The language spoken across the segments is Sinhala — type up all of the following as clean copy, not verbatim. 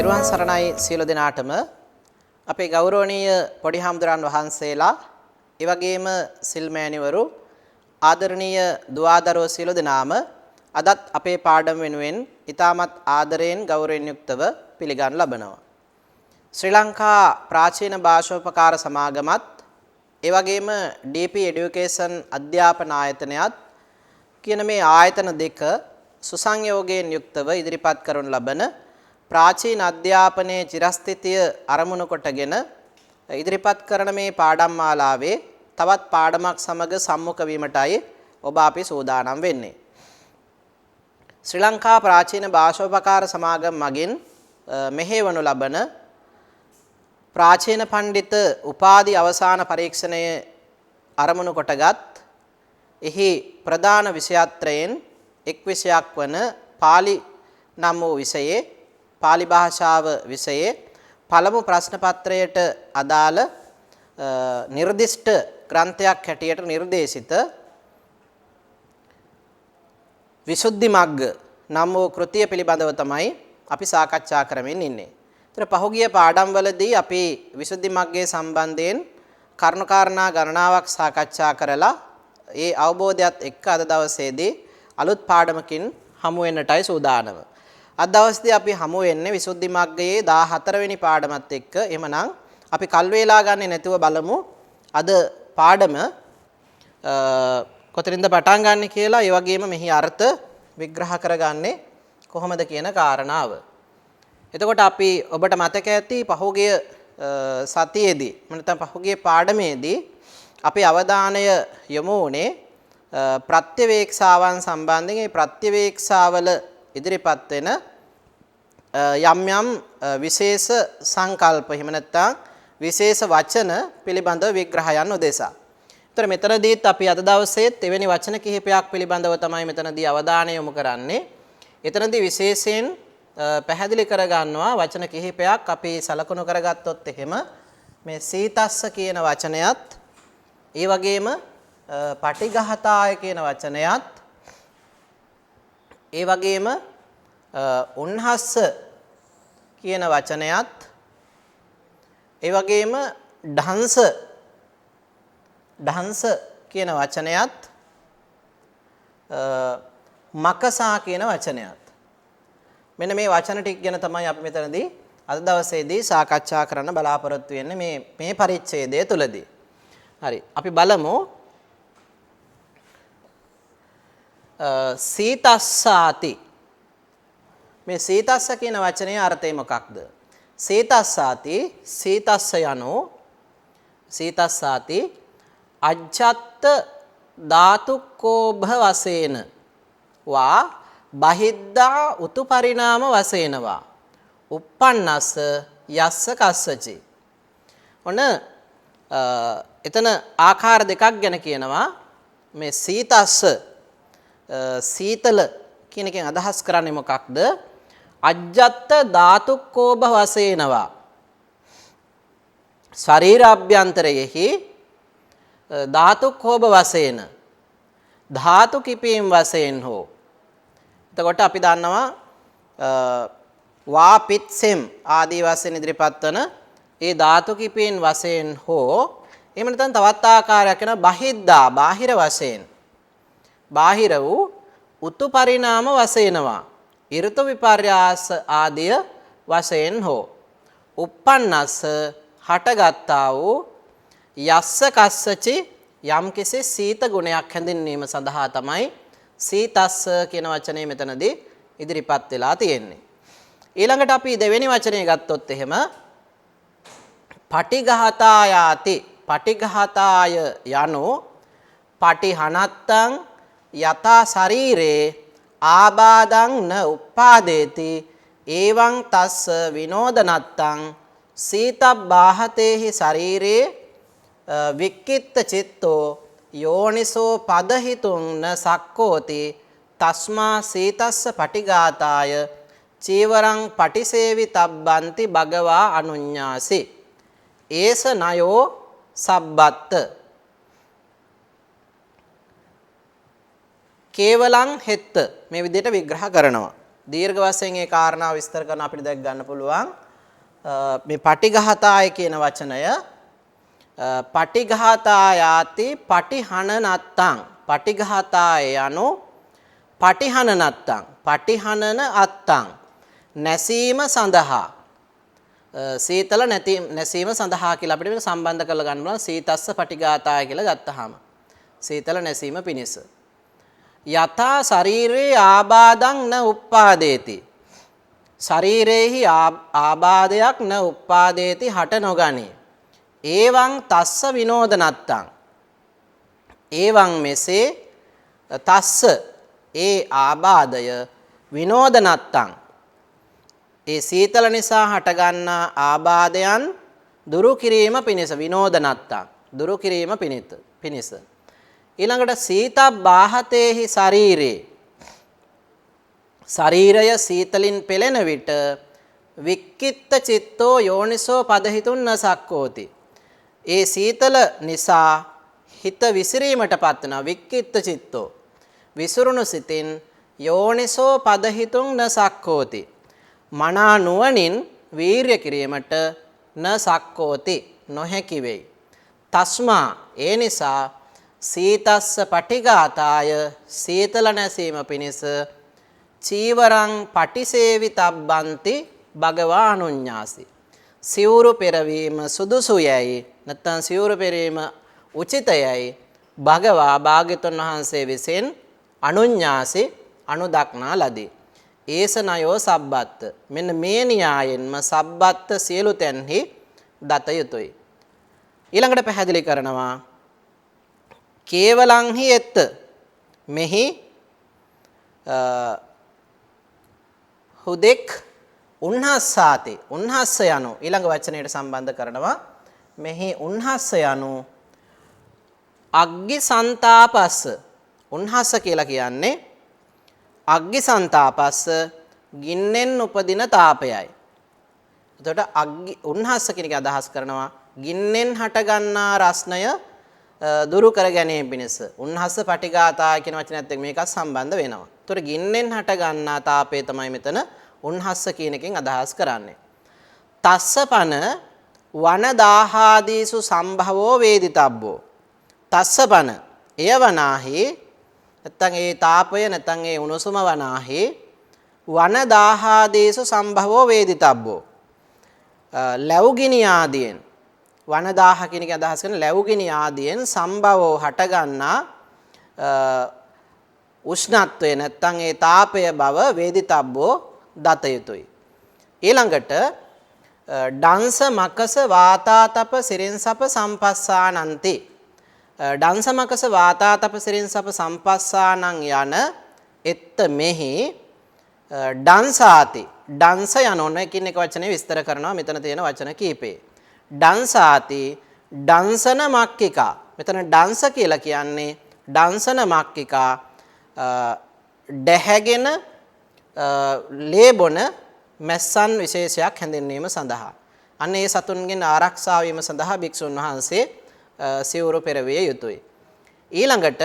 තෙරුවන් සරණයි සියලු දෙනාටම අපේ ගෞරවනීය පොඩි හාමුදුරන් වහන්සේලා ඒ වගේම සිල්මෑණිවරු ආදරණීය දුවදරුවෝ සියලු දෙනාම අදත් අපේ පාඩම වෙනුවෙන් ඊටමත් ආදරයෙන් ගෞරවයෙන් යුක්තව පිළිගනු ලබනවා. ශ්‍රී ලංකා ප්‍රාචීන භාෂෝපකාර සමාගමත් ඒ වගේම DP Education අධ්‍යාපන ආයතනයත් කියන මේ ආයතන දෙක සුසංයෝගයෙන් යුක්තව ඉදිරිපත් කරනු ලබන ප්‍රාචීන අධ්‍යාපනයේ චිරස්ථිතිය අරමුණු කොටගෙන ඉදිරිපත් කරන මේ පාඩම් මාලාවේ තවත් පාඩමක් සමග සම්මුඛ වීමටයි ඔබ අපි සූදානම් වෙන්නේ. ශ්‍රී ලංකා ප්‍රාචීන භාෂෝපකාර සමාගම මගින් මෙහෙවනු ලබන ප්‍රාචීන පඬිත උපාධි අවසාන පරීක්ෂණයේ අරමුණු කොටගත් එහි ප්‍රධාන විෂයත්‍රයෙන් එක් විෂයක් වන පාලි නම් වූ විෂයේ පාලි භාෂාව විෂයේ පළමු ප්‍රශ්න පත්‍රයට අදාළ නිර්දිෂ්ට ග්‍රන්ථයක් හැටියට නිර්දේශිත විසුද්ධි මග්ග නම් වූ කෘතිය පිළිබඳව තමයි අපි සාකච්ඡා කරමින් ඉන්නේ. ඒතර පහුගිය පාඩම්වලදී අපි විසුද්ධි මග්ගයේ සම්බන්ධයෙන් කරුණාකාරණා ගණනාවක් සාකච්ඡා කරලා ඒ අවබෝධයත් එක්ක අද දවසේදී අලුත් පාඩමකින් හමු වෙන්නටයි සූදානම. අද දවසේදී අපි හමු වෙන්නේ විසුද්ධි මග්ගයේ 14 වෙනි පාඩමත් එක්ක. එහෙමනම් අපි කල් වේලා ගන්නේ නැතුව බලමු අද පාඩම කොතනින්ද පටන් ගන්න කියලා, ඒ වගේම මෙහි අර්ථ විග්‍රහ කරගන්නේ කොහොමද කියන කාරණාව. එතකොට අපි ඔබට මතක ඇති පහුගිය සතියේදී නැත්නම් පහුගිය පාඩමේදී අපි අවධානය යොමු වුණේ ප්‍රත්‍යවේක්ෂාවන් සම්බන්ධයෙන්. මේ ප්‍රත්‍යවේක්ෂාවල ඉදිරිපත් වෙන යම් යම් විශේෂ සංකල්ප එහෙම නැත්නම් විශේෂ වචන පිළිබඳව විග්‍රහයන් උදෙසා. ඒතර මෙතනදීත් අපි අද දවසේත් එවැනි වචන කිහිපයක් පිළිබඳව තමයි මෙතනදී අවධානය යොමු කරන්නේ. එතනදී විශේෂයෙන් පැහැදිලි කරගන්නවා වචන කිහිපයක් අපි සලකුණු කරගත්තොත් එහෙම මේ සීතස්ස කියන වචනයත් ඒ වගේම පටිඝාතාය කියන වචනයත් ඒ වගේම උන්හස්ස කියන වචනයත් ඒ වගේම ඩහංස කියන වචනයත් මකසා කියන වචනයත් මෙන්න මේ වචන ටික ගැන තමයි අපි මෙතනදී අද දවසේදී සාකච්ඡා කරන්න බලාපොරොත්තු වෙන්නේ මේ පරිච්ඡේදය තුලදී. හරි, අපි බලමු සීතස්සාති. මේ සීතස්ස කියන වචනේ අර්ථය මොකක්ද? සීතස්සාති සීතස්ස යනු සීතස්සාති අජ්ජත් ධාතුක්කෝභ වශයෙන් වා බහිද්ධා උතු පරිණාම වශයෙන් වා uppannassa යස්ස කස්සචි. ඔන්න එතන ආකාර දෙකක් ගැන කියනවා. මේ සීතස්ස සීතල කියන එකෙන් අදහස් කරන්නේ මොකක්ද? අජ්ජත් ධාතුක්කෝභ වශයෙන්වා ශරීරාභ්‍යන්තරයෙහි ධාතුක්කෝභ වශයෙන් ධාතු කිපීම් වශයෙන් හෝ. එතකොට අපි දන්නවා වාපිත්සෙම් ආදී වශයෙන් ඉදිරිපත් වන ඒ ධාතු කිපීම් වශයෙන් හෝ එහෙම නැත්නම් තවත් ආකාරයක් වෙන බහිද්දා බාහිර වශයෙන් බාහිර වූ උතු පරිණාම වශයෙන්වා ඍතු විපර්යාස ආදිය වශයෙන් හෝ uppannassa හටගත්තා වූ යස්ස කස්සචි යම් කිසි සීත ගුණයක් හැඳින්වීම සඳහා තමයි සීතස්ස කියන වචනේ මෙතනදී ඉදිරිපත් වෙලා තියෙන්නේ. ඊළඟට අපි දෙවෙනි වචනේ ගත්තොත් එහෙම පටිඝාතායාති. පටිඝාතාය යනු පටිහනත්තං යතා ශරීරේ ආබාධං න උපාදේති එවං තස්ස විනෝදනත්තං සීතබ්බාහතේහි ශරීරේ වික්කිත්ත චිත්තෝ යෝනිසෝ පදහිතුං න සක්කෝති තස්මා සීතස්ස පටිඝාතාය චීවරං පටිසේවි තබ්බන්ති භගවා අනුඤ්ඤාසි ඒස නයෝ සබ්බත්ත. කේවලං හෙත්ත මේ විදිහට විග්‍රහ කරනවා. දීර්ඝ වශයෙන් ඒ කාරණාව විස්තර කරන අපිට දැක් ගන්න පුළුවන් මේ පටිඝාතාය කියන වචනය පටිඝාතායාති පටිහන නත්තං පටිඝාතාය යනු පටිහන නත්තං පටිහනන අත්තං නැසීම සඳහා සීතල නැසීම සඳහා කියලා අපිට මේක සම්බන්ධ කරලා ගන්න පුළුවන් සීතස්ස පටිඝාතාය කියලා ගත්තාම සීතල නැසීම පිණිස යථා ශරීරේ ආබාධං න උප්පාදේති ශරීරේහි ආබාධයක් න උප්පාදේති හට නොගනී එවං තස්ස විනෝදනත්තං එවං මෙසේ තස්ස ඒ ආබාධය විනෝදනත්තං ඒ සීතල නිසා හටගන්නා ආබාධයන් දුරු කිරීම පිණිස විනෝදනත්තං දුරු කිරීම පිණිස ඊළඟට සීතබ්බාහතේහි ශරීරය සීතලින් පෙළෙන විට වික්කිත්ත චිත්තෝ යෝනිසෝ පදහිතුන්න සක්කෝති ඒ සීතල නිසා හිත විසිරීමට පත්වන වික්කිත්ත චිත්තෝ විසුරුණු සිතින් යෝනිසෝ පදහිතුන් න සක්කෝති මනා නුවණින් වීර්ය කිරීමට න සක්කෝති නොහැකි වෙයි තස්මා ඒ නිසා සීතස්ස පටිඝාතාය සීතල නැසීම පිණිස චීවරං පටිසේවිතබ්බන්ති භගවා අනුඤ්ඤාසි සිවුරු පෙරවීම සුදුසුයයි නැත්නම් සිවුරු පෙරවීම උචිතයයි භගවා භාග්‍යතුන් වහන්සේ විසින් අනුඤ්ඤාසි අනුදක්නා ලදී ඒසනයෝ සබ්බත්ත මෙන්න මේ න්‍යායෙන්ම සබ්බත්ත සියලු තැන්හි දත යුතුය ඊළඟට පැහැදිලි කරනවා කේවලං හි එත්ත මෙහි හුදෙක් උන්හස්සාති උන්හස්ස යනු ඊළඟ වචනයට සම්බන්ධ කරනවා මෙහි උන්හස්ස යනු අග්ගි සන්තාපස්ස උන්හස්ස කියලා කියන්නේ අග්ගි සන්තාපස්ස ගින්නෙන් උපදින තාපයයි. එතකොට අග්ගි උන්හස්ස කියන එක අදහස් කරනවා ගින්නෙන් හටගන්නා රස්නය දුරු කර ගැනීම පිණිස උන්හස්ස පටිඝාතාය කියන වචනයත් එක්ක මේකත් සම්බන්ධ වෙනවා. ඒතර ගින්නෙන් හටගන්නා තාපය තමයි මෙතන උන්හස්ස කියන එකෙන් අදහස් කරන්නේ. තස්සපන වනදාහාදීසු සම්භවෝ වේදිතබ්බෝ තස්සපන එය වනාහි නැත්නම් ඒ තාපය නැත්නම් ඒ උණුසුම වනාහි වනදාහාදීසු සම්භවෝ වේදිතබ්බෝ ලැබුගිනි ආදීන් වනදාහ කියන එක අදහස් කරන ලැබුගිනි ආදීන් සම්භවෝ හටගන්නා උෂ්ණත්වය නැත්නම් ඒ තාපය බව වේදිතබ්බෝ දත යුතුයි. ඊළඟට ඩංස මකස වාතාතප සිරින්සප සම්පස්සානන්ති ඩංස මකස වාතාතප සිරින්සප සම්පස්සානං යන එත්ත මෙහි ඩංසාති ඩංස යනෝන එකින් එක වචනේ විස්තර කරනවා මෙතන තියෙන වචන කීපේ ඩංසාති ඩංසන මක්කිකා මෙතන ඩංස කියලා කියන්නේ ඩංසන මක්කිකා දැහැගෙන ලේබොන මැස්සන් විශේෂයක් හැඳින්වීම සඳහා අන්න ඒ සතුන්ගෙන් ආරක්ෂා වීම සඳහා භික්ෂුන් වහන්සේ සිවුරු පෙරවිය යුතුය. ඊළඟට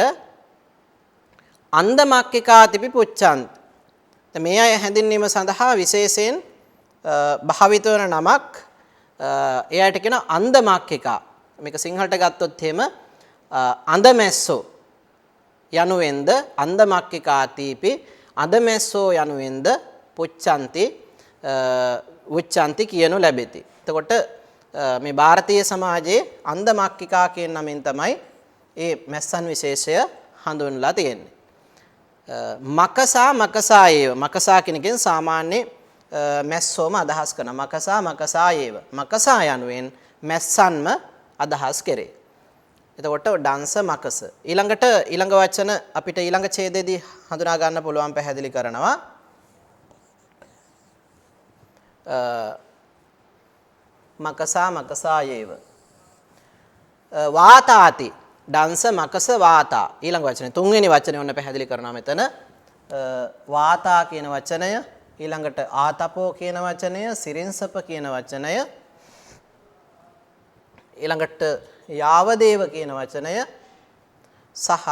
අන්දමක්කිකාතිපි පුච්ඡන්ත මේ අය හැඳින්වීම සඳහා විශේෂයෙන් භාවිත වන නමක් එයාට කියන අන්දමක්කිකා මේක සිංහලට ගත්තොත් එහෙම අඳමැස්සෝ යනුවෙන්ද අන්දමක්කිකාතිපි අඳමැස්සෝ යනුවෙන්ද පුච්ඡන්ති උච්ඡන්ති කියනු ලැබෙති. එතකොට මේ ಭಾರತೀಯ සමාජයේ අන්දමක්කිකා කියන නමින් තමයි මේ මැස්සන් විශේෂය හඳුන්වලා තියෙන්නේ. මකසා ඒව මකසා කියන එකෙන් සාමාන්‍ය මැස්සෝම අදහස් කරන මකසා ඒව මකසා යනුවෙන් මැස්සන්ම අදහස් කෙරේ. එතකොට ඩංස මකස ඊළඟට ඊළඟ වචන අපිට ඊළඟ ඡේදයේදී හඳුනා ගන්න පුළුවන් පැහැදිලි කරනවා මකසා ඒව වාතාති ඩංස මකස වාතා ඊළඟ වචනේ තුන්වෙනි වචනේ ඔන්න පැහැදිලි කරනවා මෙතන වාතා කියන වචනය ඊළඟට ආතපෝ කියන වචනය සිරින්සප කියන වචනය ඊළඟට යාවදේව කියන වචනය සහ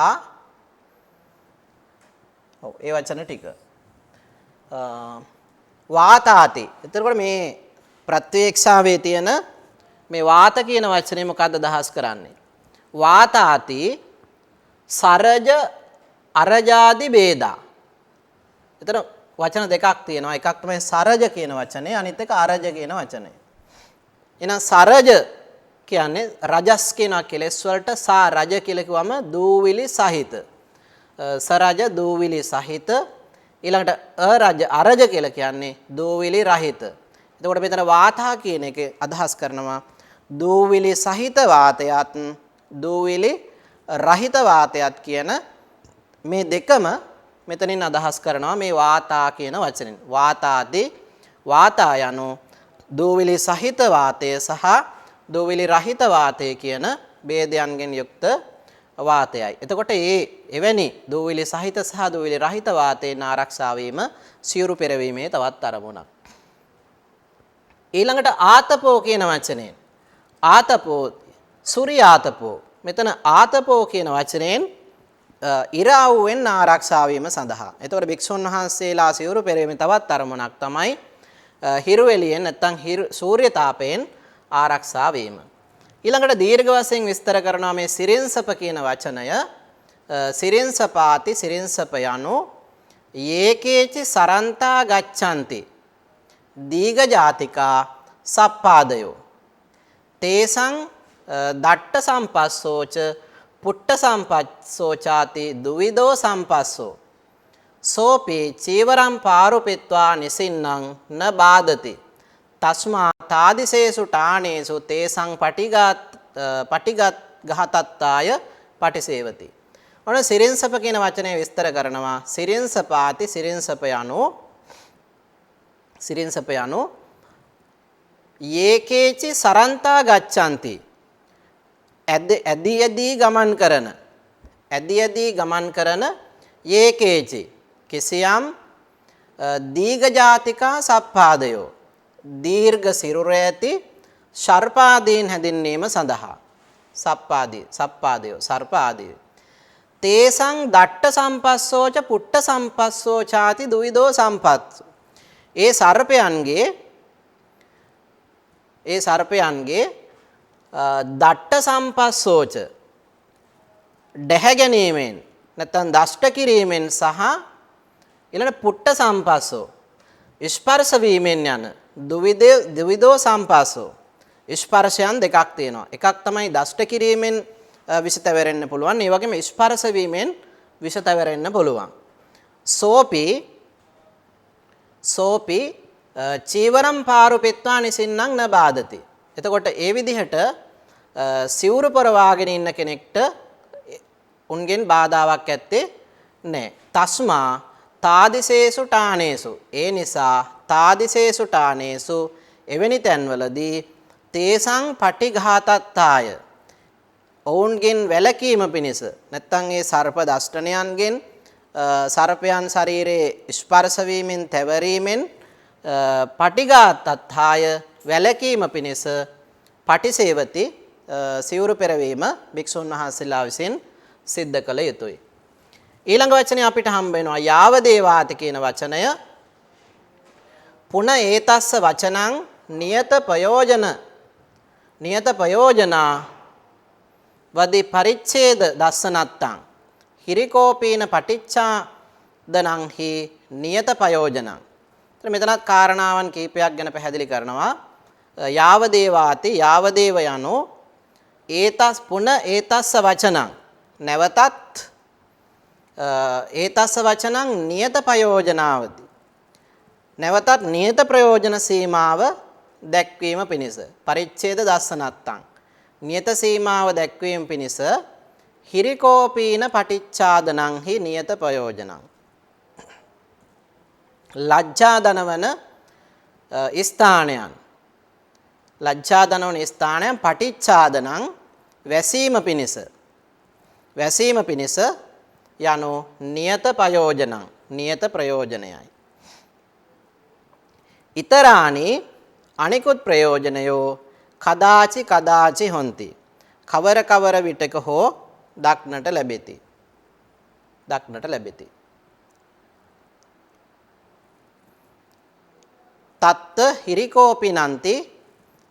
ඒ වචන ටික වාතාති. එතකොට මේ ප්‍රත්‍යක්ෂාවේ තියෙන මේ වාත කියන වචනේ මොකද්ද අදහස් කරන්නේ? වාතාති සරජ අරජාදි ભેදා. එතන වචන දෙකක් තියෙනවා. එකක් තමයි සරජ කියන වචනේ, අනිත් එක අරජ කියන වචනේ. එහෙනම් සරජ කියන්නේ රජස් කියන කෙලෙස් වලට සා රජ කියලා කිව්වම දූවිලි සහිත. සරජ දූවිලි සහිත. ඊළඟට අරජ කියලා කියන්නේ දූවිලි රහිත. එතකොට මෙතන වාතා කියන එක අදහස් කරනවා දූවිලි සහිත වාතයත් දූවිලි රහිත වාතයත් කියන මේ දෙකම මෙතනින් අදහස් කරනවා මේ වාතා කියන වචනෙන්. වාතාදී වාතා යනු දූවිලි සහිත වාතය සහ දූවිලි රහිත වාතය කියන ભેදයන්ගෙන් යුක්ත වාතයයි. එතකොට එවැනි දූවිලි සහිත සහ දූවිලි රහිත වාතයෙන් ආරක්ෂා වීම සියුරු පෙරවීමේ තවත් අරමුණක්. ඊළඟට ආතපෝ කියන වචනයෙන් ආතපෝ සූර්යාතපෝ. මෙතන ආතපෝ කියන වචනයෙන් ඉරාවුවෙන් ආරක්ෂා වීම සඳහා. එතකොට භික්ෂුන් වහන්සේලා සිවුරු පෙරවීමේ තවත් අරමුණක් තමයි හිරු එළියෙන් නැත්නම් සූර්ය තාපයෙන් ආරක්ෂා වීම. ඊළඟට දීර්ඝ වශයෙන් විස්තර කරනවා මේ සිරින්සප කියන වචනය. සිරින්සපාති සිරින්සප යනු යේකේචි සරන්තා ගච්ඡanti දීඝ ජාතිකා සප්පාදයෝ තේසං දට්ඨ සම්පස්සෝච පුට්ඨ සම්පස්සෝචාති දුවිදෝ සම්පස්සෝ සෝපි චීවරම් පාරුපෙත්වා නිසින්නම් න බාධති තස්මා තාදිසේසු ඨානේසු තේසං පටිගත් ගහතත්තාය පටිසේවති. ඔන්න සිරින්සප කියන වචනේ විස්තර කරනවා. සිරින්සපාති සිරින්සප යනු යේකේචි සරන්තා ගච්ඡanti ඇදී ගමන් කරන යේකේචි කිසියම් දීඝ ජාතිකා සප්පාදයෝ දීර්ඝ සිරුර ඇති සර්පාදීන් හැඳින්වීම සඳහා සප්පාදයෝ සර්පාදී තේසං දට්ඨ සම්පස්සෝච පුට්ඨ සම්පස්සෝචාති දුවිදෝ සම්පත්. ඒ සර්පයන්ගේ දට්ඨ සම්පස්සෝච දැහැ ගැනීමෙන් නැත්නම් දෂ්ට කිරීමෙන් සහ ඊළඟ පුට්ඨ සම්පස්සෝ ස්පර්ශ වීමෙන් යන දුවිදෝ සම්පස්සෝ. ස්පර්ශයන් දෙකක් තියෙනවා. එකක් තමයි දෂ්ට කිරීමෙන් විෂ තැවෙරෙන්න පුළුවන්. ඒ වගේම ස්පර්ශ වීමෙන් විෂ තැවෙරෙන්න පුළුවන්. සෝපි චීවරම් පාරුපෙත්වා නිසින්නම් න බාධති. එතකොට ඒ විදිහට සිවුරු පරවාගෙන ඉන්න කෙනෙක්ට උන්ගෙන් බාධාවක් ඇත්තේ නැහැ. තස්මා තාදිසේසු ඨානේසු. ඒ නිසා තාදිසේසු ඨානේසු එවැනි තැන්වලදී තේසං පටිඝාතත්තාය. ඔවුන්ගෙන් වැළකීම පිණිස නැත්නම් ඒ සර්ප දෂ්ටනයන්ගෙන් සර්පයන් ශරීරයේ ස්පර්ශ වීමෙන් තැවරීමෙන් පටිඝාතත්තාය වැළකීම පිණිස පටිසේවති සිවුරු පෙරවීම භික්ෂුන් වහන්සේලා විසින් සිද්ධ කළ යුතුයි. ඊළඟ වචනේ අපිට හම්බ වෙනවා යාවදේවාති කියන වචනය. පුන ඒතස්ස වචනං නියත ප්‍රයෝජනා වදි පරිච්ඡේද දස්සනත්තං හිරිකෝපීන පටිච්චාදනං හි නියත ප්‍රයෝජනං. මෙතනත් කාරණාවන් කීපයක් ගැන පැහැදිලි කරනවා. යාවදේවාති යාවදේව යනු ඒතස්ස වචනං නැවතත් ඒතස්ස වචනං නියත ප්‍රයෝජනාවති නැවතත් නියත ප්‍රයෝජන සීමාව දැක්වීම පිණිස පරිච්ඡේද දස්සනත්තං නියත සීමාව දැක්වීම පිණිස හිරිකෝපීන පටිච්චාදනං හි නියත ප්‍රයෝජනං. ලජ්ජා දනවන ස්ථානයන් පටිච්චාදනං වැසීම පිණිස යනු නියත ප්‍රයෝජනයයි. ඉතරානි අනිකුත් ප්‍රයෝජනයෝ කදාචි හොಂತಿ. කවර විටක හෝ දක්නට ලැබෙති. තත්ත හිරිකෝපිනන්ති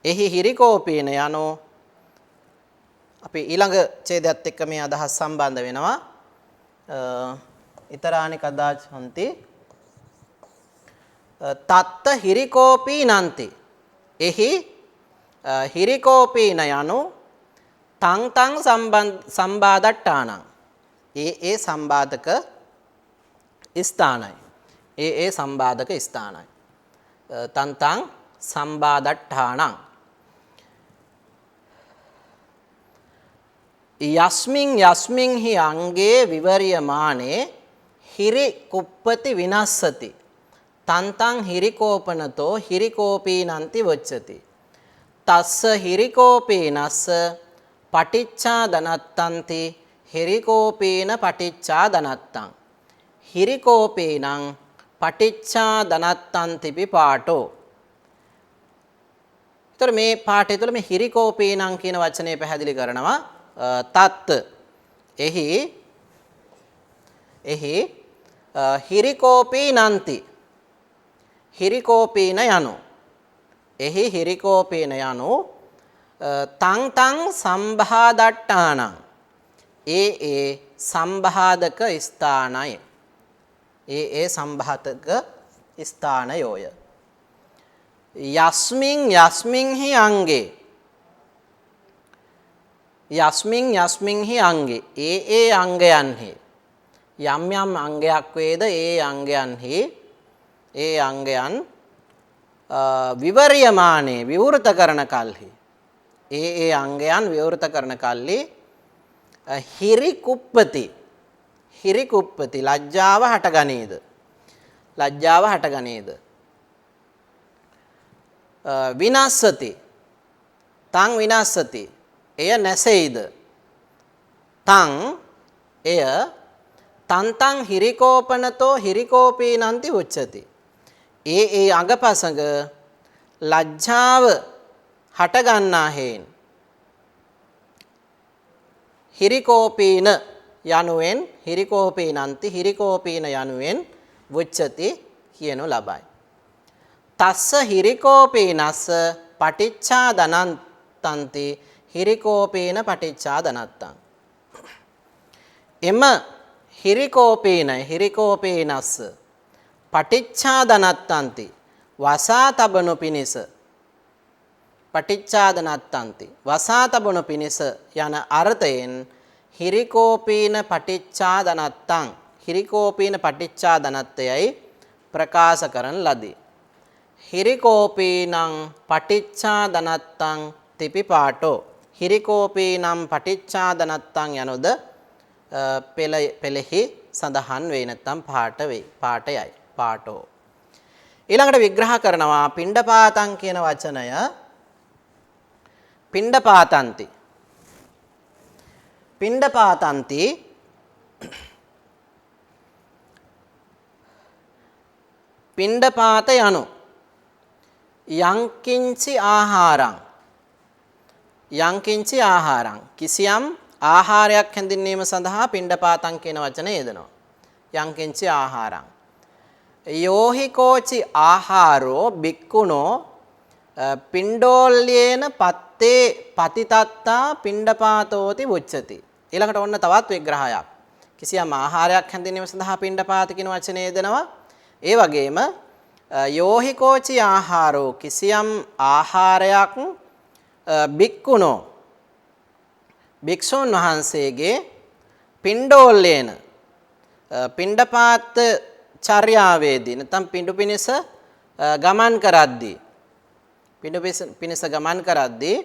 එහි හිරිකෝපීන යනු අපි ඊළඟ ඡේදයත් එක්ක මේ අදහස් සම්බන්ධ වෙනවා. ඊතරානි කදාච හන්ති තත්ත හිරිකෝපීනන්ති එහි හිරිකෝපීන යනු තං තං සම්බාදට්ඨානං ඒ සම්බාධක ස්ථානයි. ඒ සම්බාධක ස්ථානයි. තං තං සම්බාදට්ඨානං යස්මින් යස්මින් හි අංගේ විවරියමානේ හිරි කුප්පති විනස්සති තං තං හිරිකෝපනතෝ හිරිකෝපීනන්ති වච්චති. තස්ස හිරිකෝපීනස්ස පටිච්චා දනත්තන්ති හිරිකෝපීන පටිච්චා දනත්තං හිරිකෝපීනං පටිච්චා දනත්තන්තිපි පාඨෝ. ඒතර මේ පාඨය තුළ මේ හිරිකෝපීනං කියන වචනේ පැහැදිලි කරනවා. තත් එහි හිරිකෝපීනන්ති හිරිකෝපීන යනු එහි හිරිකෝපීන යනු තං තං සම්බාදට්ඨානං ඒ සම්බාධක ස්ථානයි. ඒ සම්බාධක ස්ථානයෝය. යස්මින් යස්මින් හි අංගේ යස්මින් යස්මින් හි අංගේ ඒ අංගයන්හි යම් යම් අංගයක් වේද ඒ අංගයන්හි ඒ අංගයන් විවරියමානේ විවෘත කරන කල්හි ඒ අංගයන් විවෘත කරන කල්හි හිරි කුප්පති ලජ්ජාව හටගනේද විනස්සති තං විනස්සති එය නැසෙයිද තං එය තන්තං හිරිකෝපනතෝ හිරිකෝපීනන්ති උච්චති. ඒ අඟපසඟ ලජ්ජාව හටගන්නා හේන් හිරිකෝපීන යනුවෙන් හිරිකෝපීනන්ති හිරිකෝපීන යනුවෙන් උච්චති කියනු ලබයි. තස්ස හිරිකෝපීනස්ස පටිච්චා දනත්තන්ති හිරිකෝපීන පටිච්චා දනත්තං. එම හිරිකෝපීනස්ස පටිච්චා දනත්තන්ති වසා තබනු පිණිස පටිච්චා දනත්තන්ති වසා තබනු පිණිස යන අර්ථයෙන් හිරිකෝපීන පටිච්චා දනත්තං හිරිකෝපීන පටිච්චා දනත්තයයි ප්‍රකාශ කරන ලදී. හිරිකෝපීනං පටිච්චා දනත්තං තිපි පාඨෝ හිරිකෝපීනම් පටිච්චා දනත්තං යනුද පෙළෙහි සඳහන් වේ නැත්නම් පාඨයයි පාඨෝ. ඊළඟට විග්‍රහ කරනවා පිණ්ඩපාතං කියන වචනය. පිණ්ඩපාතන්ති පිණ්ඩපාත යනු යංකින්චි ආහාරං කිසියම් ආහාරයක් හැඳින්වීම සඳහා පිණ්ඩපාතං කියන වචනය යෙදෙනවා. යංකින්චි ආහාරං යෝහි කෝචි ආහාරෝ බික්කුණෝ පිණ්ඩෝල්යේන පත්තේ පතිතත්තා පිණ්ඩපාතෝති උච්චති. ඊළඟට ඔන්න තවත් විග්‍රහයක්. කිසියම් ආහාරයක් හැඳින්වීම සඳහා පිණ්ඩපාත කියන වචනය යෙදෙනවා. ඒ වගේම යෝහි කෝචි ආහාරෝ කිසියම් ආහාරයක් බික්කුණෝ භික්ෂුන් වහන්සේගේ පිණ්ඩෝල්යේන පිණ්ඩපාත චර්යාවේදී නැත්නම් පිඬු පිණිස ගමන් කරද්දී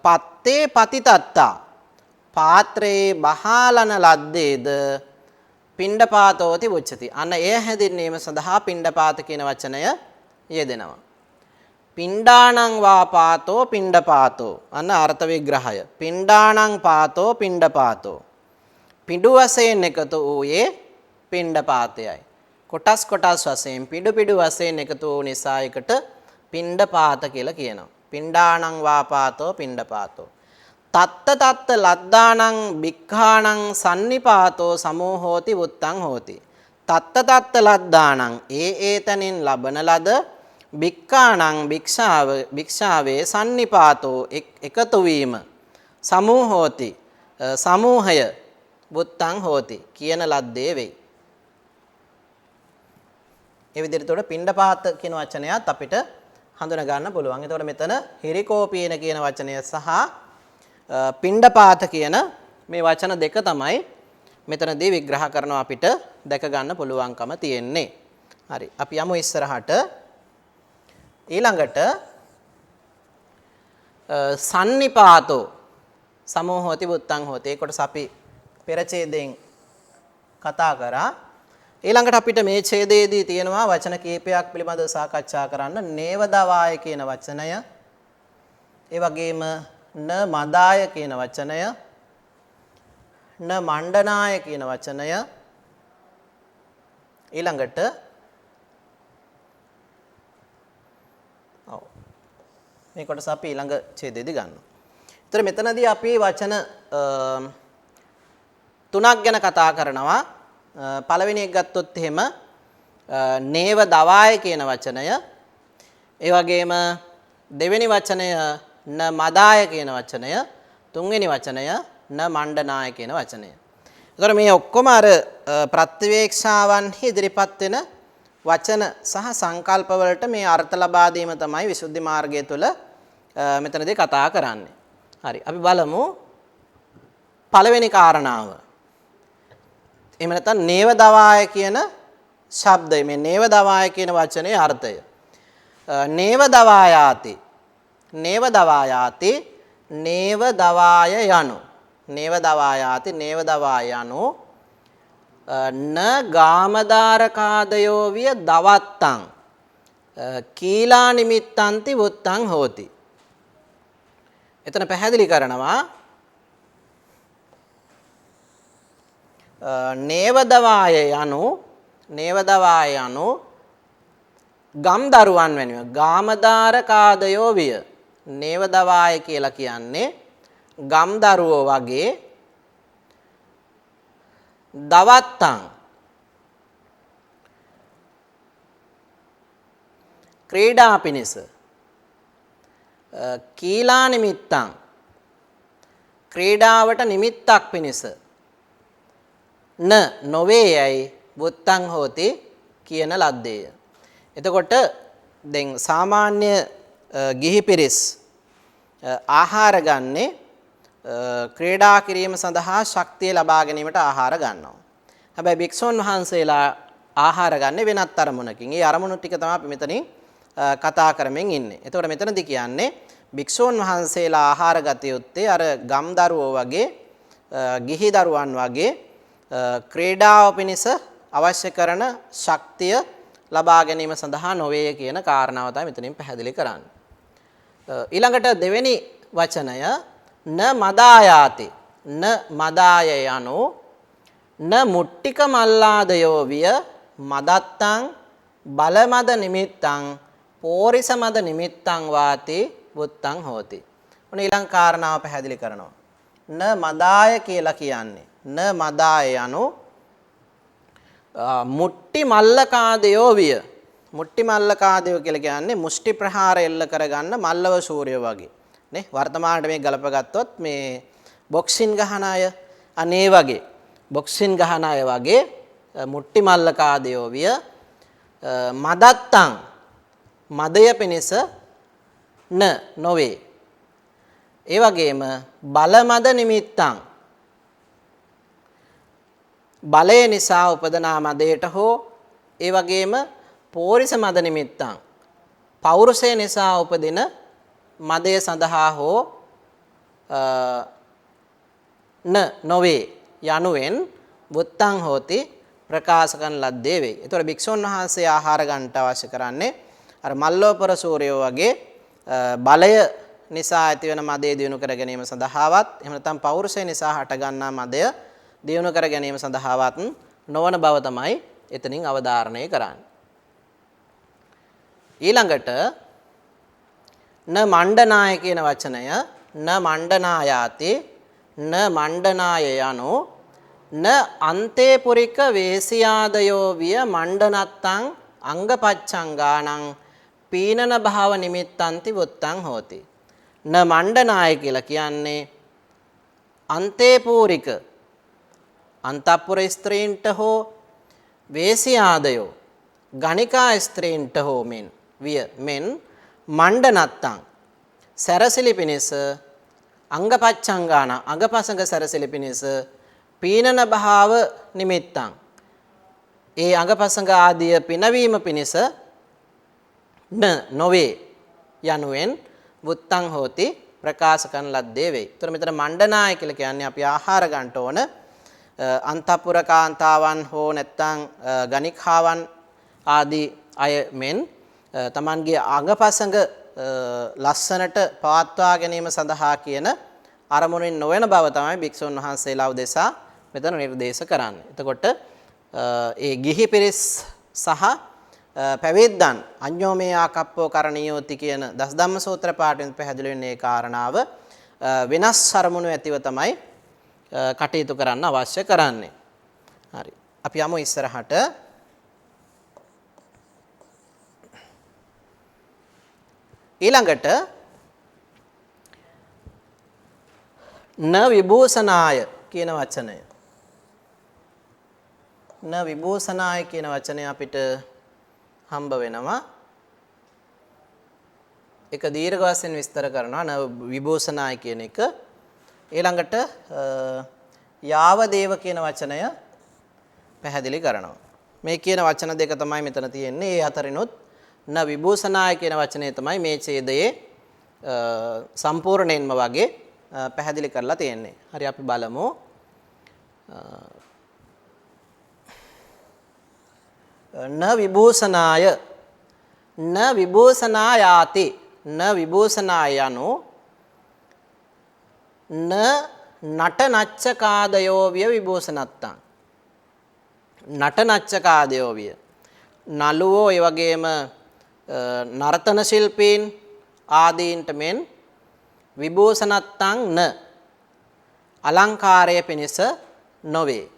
පත්තේ පතිතත්තා පාත්‍රේ බහාලන ලද්දේද පිණ්ඩපාතෝති උච්චති. අන්න එය හැඳින්වීම සඳහා පිණ්ඩපාත කියන වචනය යෙදෙනවා. පිණ්ඩාණං වාපාතෝ පිණ්ඩපාතෝ අන්න අර්ථ විග්‍රහය. පිණ්ඩාණං පාතෝ පිණ්ඩපාතෝ පිඬු වශයෙන් එකතු වූයේ පිණ්ඩපාතයයි. කොටස් වශයෙන් පිඬු වශයෙන් එකතු වූ නිසා එකට පිණ්ඩපාත කියලා කියනවා. පිණ්ඩාණං වාපාතෝ පිණ්ඩපාතෝ තත්ත ලද්දාණං භික්ඛාණං සන්නිපාතෝ සමෝහෝති වුත්තං හෝති. තත්ත ලද්දාණං ඒතනින් ලබන ලද භික්ඛාණං භික්ෂාවේ සන්නිපාතෝ එකතු වීම සමූහෝති සමූහය බුත්තං හෝති කියන ලද්දේ වෙයි. ඒ විදිහට උඩ පිණ්ඩපාත කියන වචනයත් අපිට හඳුනා ගන්න පුළුවන්. එතකොට මෙතන හිරිකෝපීන කියන වචනය සහ පිණ්ඩපාත කියන මේ වචන දෙක තමයි මෙතනදී විග්‍රහ කරනවා අපිට දැක ගන්න පුළුවන්කම තියෙන්නේ. හරි. අපි යමු ඉස්සරහට. ඊළඟට සන්නිපාතෝ සමෝහෝති බුත්තං හෝති. ඒ කොටස අපි පෙර ඡේදයෙන් කතා කරා. ඊළඟට අපිට මේ ඡේදයේදී තියෙනවා වචන කීපයක් පිළිබඳව සාකච්ඡා කරන්න. නේවදවාය කියන වචනය, ඒ වගේම න මදාය කියන වචනය, න මණ්ඩනාය කියන වචනය, ඊළඟට මේ කොටස අපි ඊළඟ ඡේදයේදී ගන්නවා. ඒතර මෙතනදී අපි වචන තුනක් ගැන කතා කරනවා. පළවෙනි එක ගත්තොත් එහෙම නේව දවාය කියන වචනය, ඒ වගේම දෙවෙනි වචනය න මදාය කියන වචනය, තුන්වෙනි වචනය න මණ්ඩනාය කියන වචනය. ඒතර මේ ඔක්කොම අර ප්‍රත්‍යවේක්ෂාවන්හි ඉදිරිපත් වෙන වචන සහ සංකල්ප වලට මේ අර්ථ ලබා දීම තමයි විසුද්ධි මාර්ගය තුළ මෙතනදී කතා කරන්නේ. හරි. අපි බලමු පළවෙනි කාරණාව. එහෙම නැත්නම් නේවදවාය කියන ශබ්දය, මේ නේවදවාය කියන වචනේ අර්ථය. නේවදවායාති නේවදවායාති නේවදවාය යනු නේවදවායාති නේවදවාය යනු න ගාමදාරකාදයෝ විය දවත්තං කීලා නිමිත්තන්ති වුත්තං හෝති. එතන පැහැදිලි කරනවා නේවදවාය යනු ගම් දරුවන් වෙනුව ගාමදාරකාදයෝ විය. නේවදවාය කියලා කියන්නේ ගම් දරුවෝ වගේ දවත්තං ක්‍රීඩා පිණිස කීලා නිමිත්තං ක්‍රීඩාවට නිමිත්තක් පිණිස න නොවේයයි බුත්තං හෝති කියන ලද්දේය. එතකොට දැන් සාමාන්‍ය ගිහි පිරිස් ආහාර ගන්නේ ක්‍රීඩා කිරීම සඳහා ශක්තිය ලබා ගැනීමට ආහාර ගන්නවා. හැබැයි භික්ෂුන් වහන්සේලා ආහාර ගන්න වෙනත් අරමුණකින්. ඒ අරමුණු ටික තමයි අපි මෙතනින් කතා කරමින් ඉන්නේ. එතකොට මෙතනදී කියන්නේ භික්ෂුන් වහන්සේලා ආහාර ගත යුත්තේ අර ගම් දරුවෝ වගේ ගිහි දරුවන් වගේ ක්‍රීඩාව පිණිස අවශ්‍ය කරන ශක්තිය ලබා ගැනීම සඳහා නොවේ කියන කාරණාව තමයි මෙතනින් පැහැදිලි කරන්නේ. ඊළඟට දෙවෙනි වචනය න මදායාති න මදාය යනු න මුට්ටික මල්ලාදයෝ විය මදත්තං බලමද නිමිත්තං පෝරිසමද නිමිත්තං වාති බුත්තං හෝති. ඔන්න ඊළඟ කාරණාව පැහැදිලි කරනවා. න මදාය කියලා කියන්නේ න මදාය යනු මුට්ටි මල්ලකාදයෝ විය. මුට්ටි මල්ලකාදයෝ කියලා කියන්නේ මුෂ්ටි ප්‍රහාර එල්ල කරගන්න මල්ලව සූර්යය වගේ. නේ වර්තමානයේ මේ ගලප ගත්තොත් මේ බොක්සින් ගහන අය අනේ වගේ බොක්සින් ගහන අය වගේ මුට්ටි මල්ලකාදයෝ විය මදත්තං මදය පිණිස න නොවේ. ඒ වගේම බලමද නිමිත්තං බලය නිසා උපදනා මදයට හෝ ඒ වගේම පෝරිස මද නිමිත්තං පෞරුෂය නිසා උපදින මදය සඳහා හෝ න නොවේ යනුවෙන් බුත්තං හෝති ප්‍රකාශ කරන ලද්දේ වෙයි. ඒතකොට භික්ෂුන් වහන්සේ ආහාර ගන්නට අවශ්‍ය කරන්නේ අර මල්ලෝපර සූර්යෝ වගේ බලය නිසා ඇතිවන මදය දිනු කර ගැනීම සඳහාවත් එහෙම නැත්නම් පෞරුෂය නිසා හටගන්නා මදය දිනු කර ගැනීම සඳහාවත් නොවන බව තමයි එතනින් අවධාරණය කරන්නේ. ඊළඟට න මණ්ඩනාය කියන වචනය න මණ්ඩනායාති න මණ්ඩනාය යනු න අන්තේ පුරික වේසියාදයෝ විය මණ්ඩනත්තං අංගපච්ඡංගාණං පීනන භාව නිමිත්තන්ති වුත්තං හෝති. න මණ්ඩනාය කියලා කියන්නේ අන්තේ පූරික අන්තපුර ස්ත්‍රීන්ට හෝ වේසියාදයෝ ගණිකා ස්ත්‍රීන්ට හෝ මෙන් මණ්ඩනත්තං සැරසිලි පිණිස අංගපච්චංගාන අගපසඟ සැරසිලි පිණිස පීනන භාව නිමිත්තං ඒ අගපසඟ ආදිය පිනවීම පිණිස නොවේ යනුවෙන් වුත්තං හෝති ප්‍රකාශ කරන ලද්දේ වෙයි. ඒතර මෙතන මණ්ඩනාය කියලා කියන්නේ අපි ආහාර ගන්නට ඕන අන්තපුර කාන්තාවන් හෝ නැත්නම් ගණිකාවන් ආදී අය මෙන් තමන්ගේ අංගපසඟ ලස්සනට පවත්වා ගැනීම සඳහා කියන අරමුණින් නොවන බව තමයි භික්ෂුන් වහන්සේලා උදෙසා මෙතන නිර්දේශ කරන්නේ. එතකොට ඒ ගිහි පිරිස් සහ පැවිද්දන් අඤ්ඤෝමේ ආකප්පෝ කරණීයෝති කියන දසධම්ම සූත්‍ර පාඨයෙන් පැහැදිලි වෙන්නේ කාරණාව වෙනස් අරමුණු ඇතිව තමයි කටයුතු කරන්න අවශ්‍ය කරන්නේ. හරි. අපි යමු ඉස්සරහට. ඊළඟට න විභූෂනාය කියන වචනය. න විභූෂනාය කියන වචනය අපිට හම්බ වෙනවා. ඒක දීර්ඝ වශයෙන් විස්තර කරනවා න විභූෂනාය කියන එක. ඊළඟට යාව දේව කියන වචනය පැහැදිලි කරනවා. මේ කියන වචන දෙක තමයි මෙතන තියෙන්නේ. ඒ අතරිනුත් න විභූෂනාය කියන වචනය තමයි මේ ඡේදයේ සම්පූර්ණයෙන්ම වගේ පැහැදිලි කරලා තියෙන්නේ. හරි අපි බලමු. න විභූෂනාය න විභූෂනායාති න විභූෂනාය යනු න නටනච්චකාදයෝ විය විභූෂණත්තං නටනච්චකාදයෝ විය නළුවෝ ඒ වගේම නර්තන ශිල්පීන් ආදීන්ට මෙන් විභූෂණත්තං න අලංකාරය පිණිස නොවේ.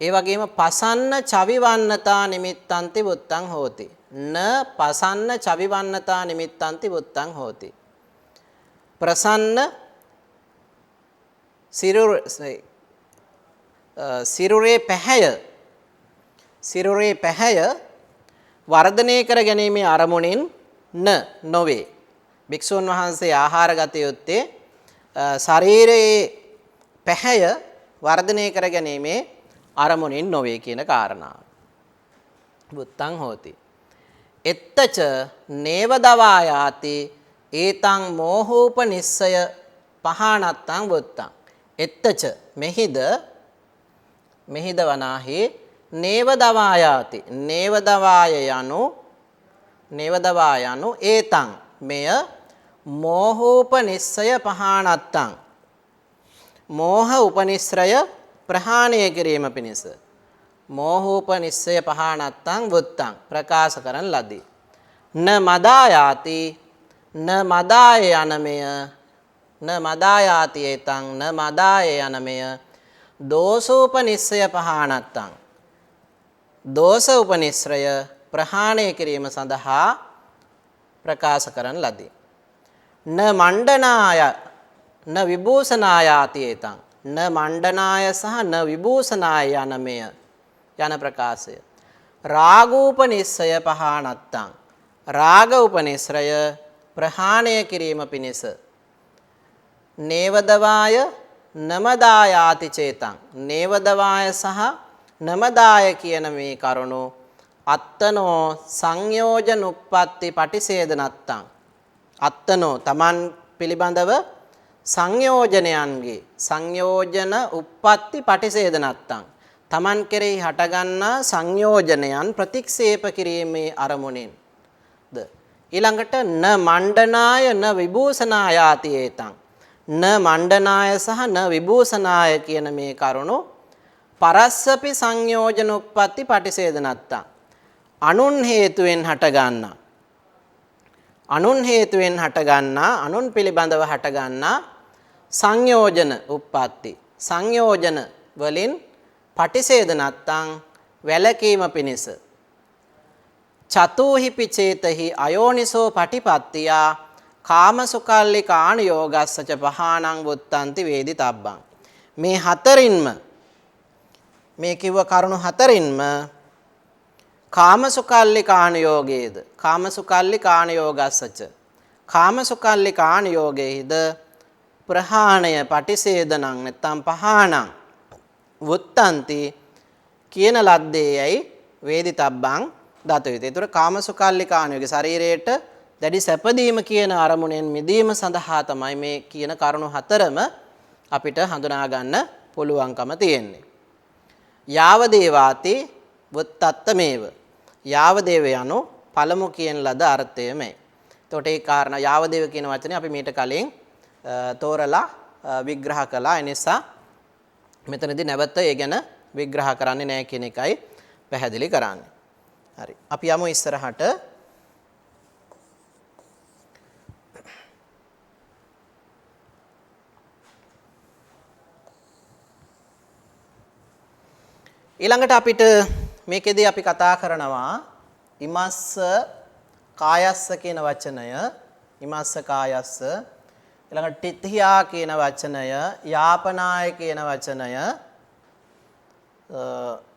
ඒ වගේම පසන්න චවිවන්නතා නිමිත්තන්ති වුත්තං හෝති. න පසන්න චවිවන්නතා නිමිත්තන්ති වුත්තං හෝති. ප්‍රසන්න සිරුරේ පැහැය වර්ධනය කර ගැනීමේ අරමුණින් නොවේ. භික්ෂුන් වහන්සේ ආහාර ගත යුත්තේ ශරීරයේ පැහැය වර්ධනය කර ගැනීමේ අරමුණින් නොවේ කියන කාරණාව. වුත්තං හෝති. එත්තච නේව දවායාති ඒතං මෝහූපනිස්සය පහනත්තං වුත්තං. එත්තච මෙහිද වනාහි නේව දවායාති නේව දවාය යනු ඒතං මෙය මෝහූපනිස්සය පහනත්තං මෝහ උපනිශ්‍රය ප්‍රහාණය කිරීම පිණිස මෝහූපනිස්සය පහනත්තං වුත්තං ප්‍රකාශ කරන ලදී. න මදායාති න මදාය යනමය න මදායාති ඒතං න මදාය යනමය දෝසෝපනිස්සය පහනත්තං දෝස උපනිශ්‍රය ප්‍රහාණය කිරීම සඳහා ප්‍රකාශ කරන ලදී. න මණ්ඩනාය න විභූෂනායාති ඒතං න මණ්ඩනාය සහ න විභූෂනාය යනමය යන ප්‍රකාශය රාගූපනිස්සය පහනත්තං රාග උපනිශ්‍රය ප්‍රහාණය කිරීම පිණිස නේවදවාය නමදායාති චේතං නේවදවාය සහ නමදාය කියන මේ කරුණු අත්තනෝ සංයෝජන උප්පත්ති පටිසේදනත්තං අත්තනෝ තමන් පිළිබඳව සංයෝජනයන්ගේ සංයෝජන උප්පත්ති පටිසේදනත්තං තමන් කෙරෙහි හටගන්නා සංයෝජනයන් ප්‍රතික්ෂේප කිරීමේ අරමුණින් ද ඊළඟට න මණ්ඩනාය න විභූෂනායාති ඒතං න මණ්ඩනාය සහ න විභූෂනාය කියන මේ කරුණු පරස්සපි සංයෝජන උප්පත්ති පටිසේදනත්තං අනුන් හේතුවෙන් හටගන්නා අනුන් පිළිබඳව හටගන්නා සංයෝජන උප්පත්ති සංයෝජන වලින් පටිසේදනත්තං වැළකීම පිණිස චතුහි පිචේතහි අයෝනිසෝ පටිපත්තියා කාමසුකල්ලිකාණ යෝගස්සච පහානං වුත්තන්ති වේදිතබ්බං. මේ හතරින්ම මේ කිව්ව කරුණු හතරින්ම කාමසුකල්ලිකාණ යෝගයේද කාමසුකල්ලිකාණ යෝගස්සච කාමසුකල්ලිකාණ යෝගයේද ප්‍රහාණය පටිසේදනං නැත්තම් පහානං වුත්තන්ති කියන ලද්දේයයි වේදිතබ්බං දත යුතුය. ඒතර කාමසුකල්ලිකාණ යෝගය ශරීරයට දැඩි සැපදීම කියන අරමුණෙන් මිදීම සඳහා තමයි මේ කියන කරුණු හතරම අපිට හඳුනා ගන්න පුළුවන්කම තියෙන්නේ. යාව දේවාති වුත්තත්තමේව. යාව දේව යනු පළමු කියන ලද අර්ථයමයි. එතකොට ඒ කාරණා යාව දේව කියන වචනේ අපි මීට කලින් තෝරලා විග්‍රහ කළා. ඒ නිසා මෙතනදී නැවත ඒ ගැන විග්‍රහ කරන්නේ නැහැ කියන එකයි පැහැදිලි කරන්නේ. හරි. අපි යමු ඉස්සරහට. ඊළඟට අපිට මේකෙදී අපි කතා කරනවා ඉමස්ස කායස්ස කියන වචනය, ඉමස්ස කායස්ස, ඊළඟට තිත්‍යා කියන වචනය, යාපනාය කියන වචනය,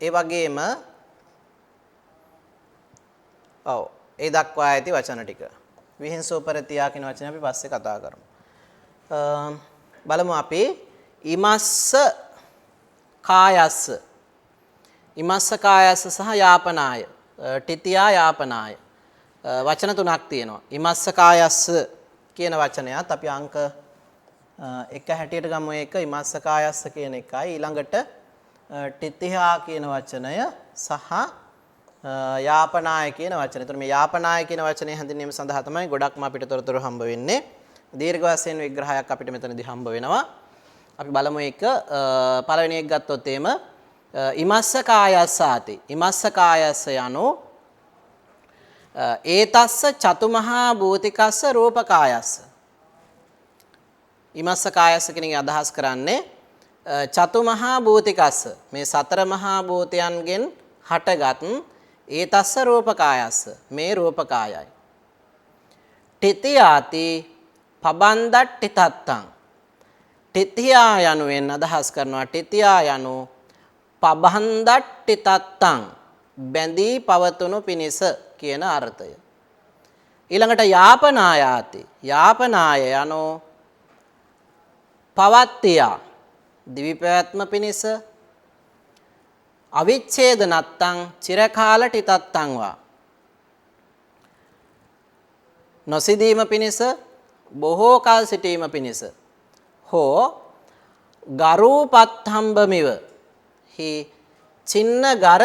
ඒ වගේම ඒ දක්වා ඇති වචන ටික. විහිංසෝපරතියා කියන වචනේ අපි පස්සේ කතා කරමු. බලමු අපි ඉමස්ස කායස්ස, ඉමස්ස කායස්ස සහ යාපනාය, තිත්‍යා යාපනාය වචන තුනක් තියෙනවා. ඉමස්ස කායස්ස කියන වචනයත් අපි අංක 1 හැටියට ගමු. ඒක ඉමස්ස කායස්ස කියන එකයි. ඊළඟට තිත්‍යා කියන වචනය සහ යාපනාය කියන වචනේ. එතකොට මේ යාපනාය කියන වචනේ හැඳින්වීම සඳහා තමයි ගොඩක්ම අපිට තොරතුරු හම්බ වෙන්නේ. දීර්ඝ වශයෙන් විග්‍රහයක් අපිට මෙතනදී හම්බ වෙනවා. අපි බලමු ඒක. පළවෙනි එක ගත්තොත් එimhe ඉමස්ස කායස්සාති. ඉමස්ස කායස්ස යනු ඒතස්ස චතුමහා භූතිකස්ස රූපකායස්ස. ඉමස්ස කායස්ස කියන එක අදහස් කරන්නේ චතුමහා භූතිකස්ස, මේ සතර මහා භූතයන්ගෙන් හටගත් ඒතස්ස රූපකායස්ස, මේ රූපකායයි. තිත්‍යාති පබන්දට්ටි තත්තං. තිත්‍යා යනුවෙන් අදහස් කරනවා තිත්‍යා යනු පබන්දට්ටි තත්තං, බැඳී පවතුණු පිණිස කියන අර්ථය. ඊළඟට යාපනායාති. යාපනාය යනු පවත්තියා, දිවි පැවැත්ම පිණිස, අවිච්ඡේද නත්තං චිරකාල ටිතත්තං වා, නොසිදීම පිණිස, බොහෝ කල් සිටීම පිණිස, හෝ ගරූපත්හම්බමිව හි චින්න ගර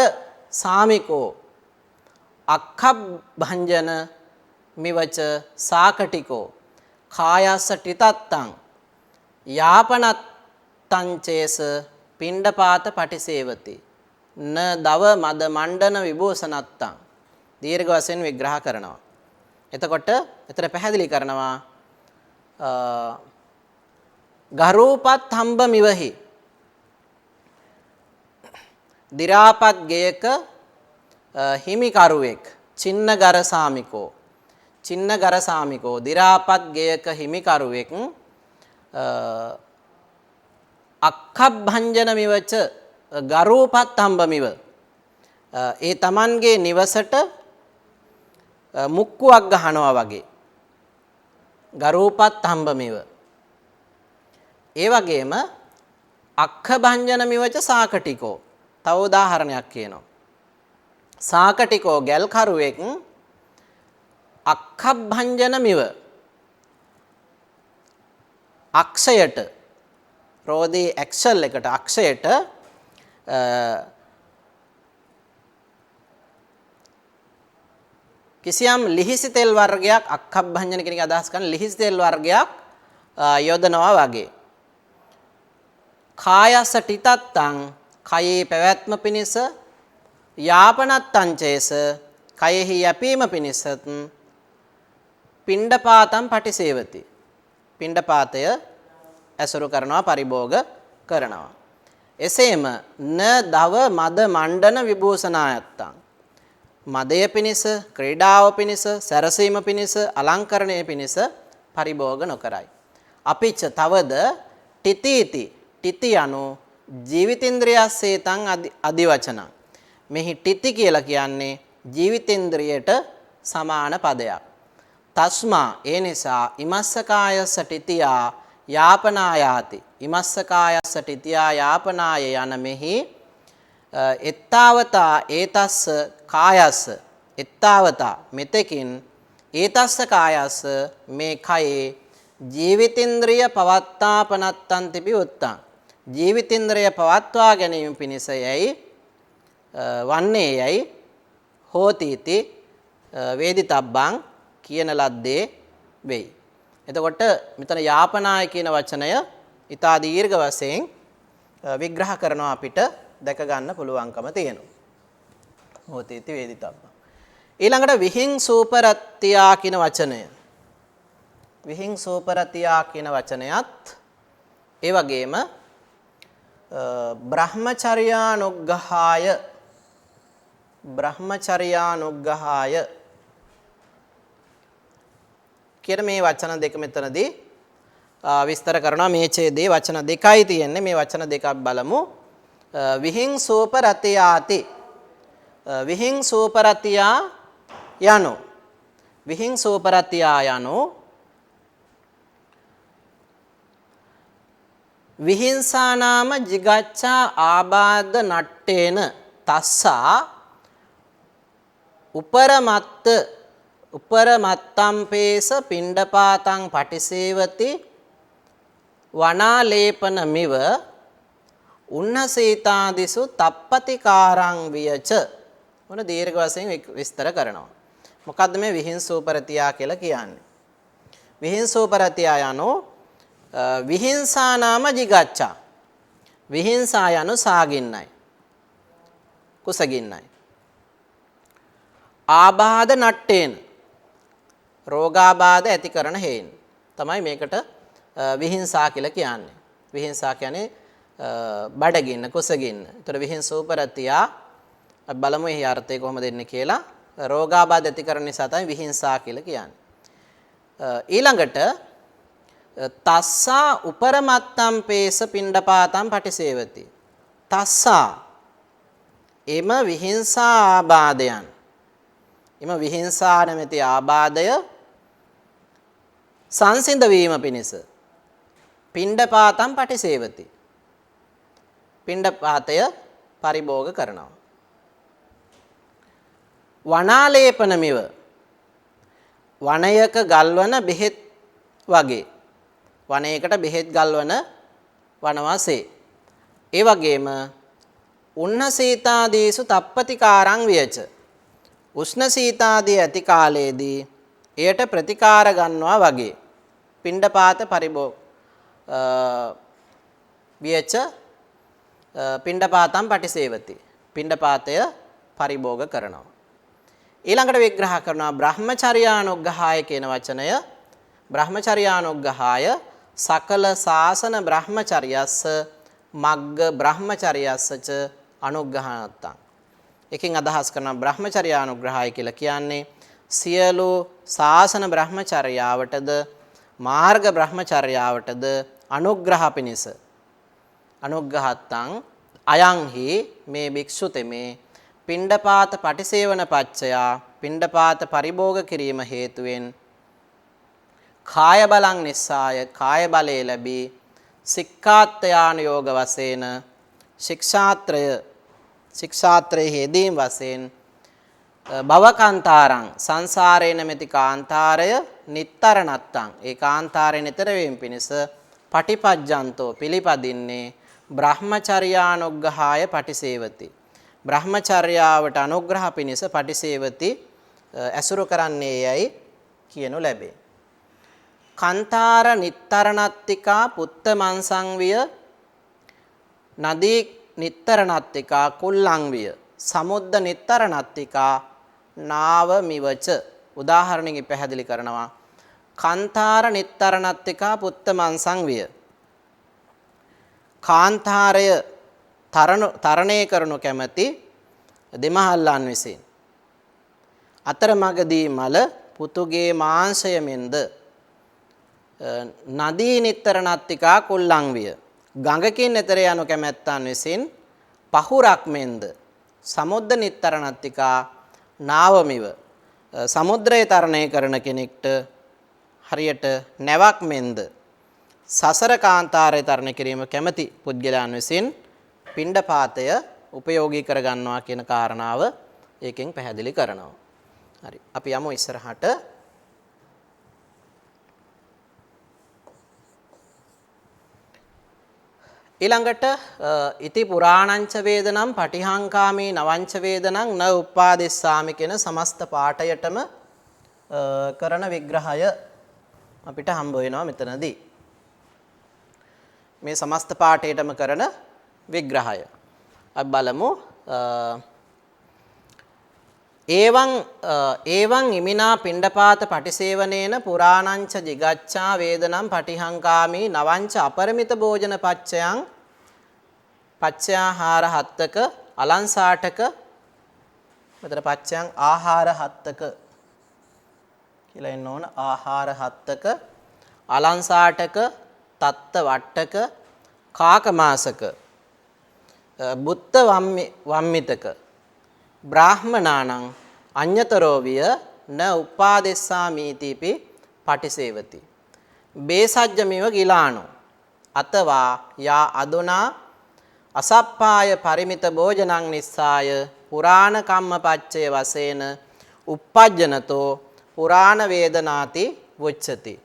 සාමිකෝ අක්ඛබ්භංජන මිවච සාකටිකෝ කායස්ස ටිතත්තං යාපනත්තං චේස පිණ්ඩපාත පටිසේවති න දව මද මණ්ඩන විභූෂණත්තං. දීර්ඝ වශයෙන් විග්‍රහ කරනවා. එතකොට එතන පැහැදිලි කරනවා ගරූපත් හම්බ මිවහි, දි รา පත් ගෙයක හිමිකරුවෙක්, චින්නගර සාමිකෝ, චින්නගර සාමිකෝ, දි รา පත් ගෙයක හිමිකරුවෙක් අක්ඛබ්භංජන මිවච ගරූපත් හම්බමිව, ඒ තමන්ගේ නිවසට මුක්කුවක් ගහනවා වගේ, ගරූපත් හම්බමිව. ඒ වගේම අක්ඛභංජන මිවච සාකටිකෝ, තව උදාහරණයක් කියනවා. සාකටිකෝ ගැල්කරුවෙක් අක්ඛභංජන මිව, අක්ෂයට, රෝදී ඇක්ෂල් එකට, අක්ෂයට කිසියම් ලිහිසි තෙල් වර්ගයක්, අක්ඛභංජන කියන එක අදහස් කරන ලිහිසි තෙල් වර්ගයක් යොදනවා වගේ. කායස්ස ටිතත්තං කයේ පැවැත්ම පිණිස, යාපනත්තං චේස කයෙහි යැපීම පිණිස, පිණ්ඩපාතං පටිසේවති පිණ්ඩපාතය ඇසුරු කරනවා, පරිභෝග කරනවා. එසේම න දව මද මණ්ඩන විභූෂණායත්තං මදය පිණිස, ක්‍රීඩාව පිණිස, සැරසීම පිණිස, අලංකරණය පිණිස පරිභෝග නොකරයි. අපිච්ච තවද තිතීති තිති යනු ජීවිතේන්ද්‍රයස්සේතං අදිවචනං. මෙහි තිති කියලා කියන්නේ ජීවිතේන්ද්‍රයට සමාන පදයක්. තස්මා ඒ නිසා ඉමස්සකායස්ස තිතියා යාපනායාති. ඉමස්සකායස්ස තිතියා යාපනාය යන මෙහි එත්තාවතා ඒතස්ස කායස්ස එත්තාවතා මෙතෙකින් ඒතස්ස කායස්ස මේ කයේ ජීවිතේන්ද්‍රය පවත්තාපනත්තන්ති පියුත්තං. ජීවිතේන්ද්‍රය පවත්වා ගැනීම පිණිස යයි වන්නේ යයි හෝතිති වේදිතබ්බං කියන ලද්දේ වෙයි. එතකොට මෙතන යාපනාය කියන වචනය ඊතා දීර්ඝ වශයෙන් විග්‍රහ කරනවා අපිට දැක ගන්න පුළුවන්කම තියෙනවා. හෝතිති වේදිතබ්බං. ඊළඟට විහිං සූපරත්තියා කියන වචනය. විහිං සූපරතියා කියන වචනයත් ඒ වගේම බ්‍රහ්මචර්යානුග්ගහාය කියන මේ වචන දෙක මෙතනදී විස්තර කරනවා. මේ ඡේදයේ වචන දෙකයි තියෙන්නේ. මේ වචන දෙකක් බලමු. විහිං සූපරතියාති. විහිං සූපරතියා යනු විහිං සූපරතියා යනු විහිංසානාම jigaccha ආබාධ නට්ටේන තස්සා උපරමත්තම්පේස පිණ්ඩපාතං පටිසේවති වනාලේපනමිව උන්නසීතාදිසු තප්පතිකාරං වියච. මොන දීර්ඝ වශයෙන් විස්තර කරනවා. මොකද්ද මේ විහිංසූපරතියා කියලා කියන්නේ? විහිංසූපරතියා යනු විහිංසා නාම jigaccha. විහිංසා යනු සාගින්නයි, කුසගින්නයි. ආබාධ නට්ටේන රෝගාබාධ ඇති කරන හේයින් තමයි මේකට විහිංසා කියලා කියන්නේ. විහිංසා කියන්නේ බඩගින්න, කුසගින්න. ඒතර විහිංසූපරතියා බලමු එහි අර්ථය කොහොමද දෙන්නේ කියලා. රෝගාබාධ ඇති කරන නිසා තමයි විහිංසා කියලා කියන්නේ. ඊළඟට තස්සා උපරමත්තම්පේස පිණ්ඩපාතං පටිසේවති. තස්සා එම විහිංසා ආබාධයන්, එම විහිංසා නැමැති ආබාධය සංසිඳ වීම පිණිස පිණ්ඩපාතං පටිසේවති. පිණ්ඩපාතය පරිභෝග කරනවා. වනාලේපනමිව වනයක ගල්වන බෙහෙත් වගේ. වනයේකට බෙහෙත් ගල්වන වනවාසේ. ඒ වගේම උන්න සීතාදීසු තප්පතිකාරං වියච. උෂ්ණ සීතාදී ඇති කාලයේදී එයට ප්‍රතිකාර ගන්නවා වගේ. පිණ්ඩපාත පරිභෝග වියච පිණ්ඩපාතං පටිසේවති. පිණ්ඩපාතය පරිභෝග කරනවා. ඊළඟට විග්‍රහ කරනවා බ්‍රහ්මචර්යානුග්ගහාය කියන වචනය. බ්‍රහ්මචර්යානුග්ගහාය සකල සාසන බ්‍රහ්මචර්යස්ස මග්ග බ්‍රහ්මචර්යස්සච අනුග්‍රහණත්තං. එකකින් අදහස් කරන බ්‍රහ්මචර්යානුග්‍රහය කියලා කියන්නේ සියලු සාසන බ්‍රහ්මචර්යාවටද මාර්ග බ්‍රහ්මචර්යාවටද අනුග්‍රහ පිණිස. අනුග්‍රහත්තං අයංහි මේ භික්ෂුතෙමේ පිණ්ඩපාත පටිසේවන පච්චයා පිණ්ඩපාත පරිභෝග කිරීම හේතුවෙන් කාය බලං නිස්සාය කාය බලය ලැබී සික්ඛාත්යානුയോഗ වශයෙන් ශික්ෂාත්‍රයේ යෙදීම් වශයෙන් භවකාන්තාරං සංසාරේ නැමැති කාන්තාරය නිත්තරණත්තං ඒ කාන්තාරේ නිතර වීම පිණිස පටිපජ්ජන්තෝ පිළිපදින්නේ බ්‍රහ්මචර්යානුග්‍රහාය පටිසේවති. බ්‍රහ්මචර්යාවට අනුග්‍රහ පිණිස පටිසේවති ඇසුරු කරන්නේ යයි කියනු ලැබේ. කන්තාර නිත්තරණත්තිකා පුත්ත මන්සංවිය නදී නිත්තරණත්තිකා කුල්ලංවිය සමුද්ද නිත්තරණත්තිකා නාව මිවච. උදාහරණකින් පැහැදිලි කරනවා. කන්තාර නිත්තරණත්තිකා පුත්ත මන්සංවිය කාන්තාරය තරණය කරනු කැමැති දෙමහල්ලන් විසින් අතරමඟදී මල පුතුගේ මාංශය මෙන්ද නදී නිත්තර නත්තිකා කුල්ලං විය. ගඟකින් එතර යනු කැමැත්තන් විසින් පහුරක් මෙන්ද සමුද්ද නිත්තර නත්තිකා නාවමිව. සමුද්‍රය තරණය කරන කෙනෙක්ට හරියට නැවක් මෙන්ද සසර කාන්තාරය තරණය කිරීම කැමති පුද්ගලයන් විසින් පිණ්ඩපාතය උපයෝගී කරගන්නවා කියන කාරණාව ඒකෙන් පැහැදිලි කරනවා. හරි. අපි යමු ඉස්සරහට. ඊළඟට ඉති පුරාණංච වේදනම් පටිහංකාමී නවංච වේදනං න උපාදිස්සාමි කියන සමස්ත පාඨයටම කරන විග්‍රහය අපිට හම්බ වෙනවා මෙතනදී. මේ සමස්ත පාඨයටම කරන විග්‍රහය අපි බලමු. ඒවං ඉමිනා පිණ්ඩපාත පටිසේවනේන පුරාණංච jigacchā වේදනම් පටිහංකාමී නවංච අපරිමිත භෝජන පච්චයන් පච්චයාහාර හත්තක අලංසාටක මෙතන පච්චයන් ආහාර හත්තක කියලා එන්න ඕන. ආහාර හත්තක අලංසාටක තත්ත වට්ටක කාකමාසක බුත්ත වම්මිතක බ්‍රාහ්මනානං අඤ්‍යතරෝ විය න උපාදෙස්සාමීතිපි පටිසේවති. බේසජ්ජමිව ගිලානෝ අතවා යා අදුනා අසප්පාය පරිමිත භෝජනං නිස්සාය පුරාණ කම්මපච්චය වශයෙන් uppajjanatෝ පුරාණ වේදනාති වොච්චති.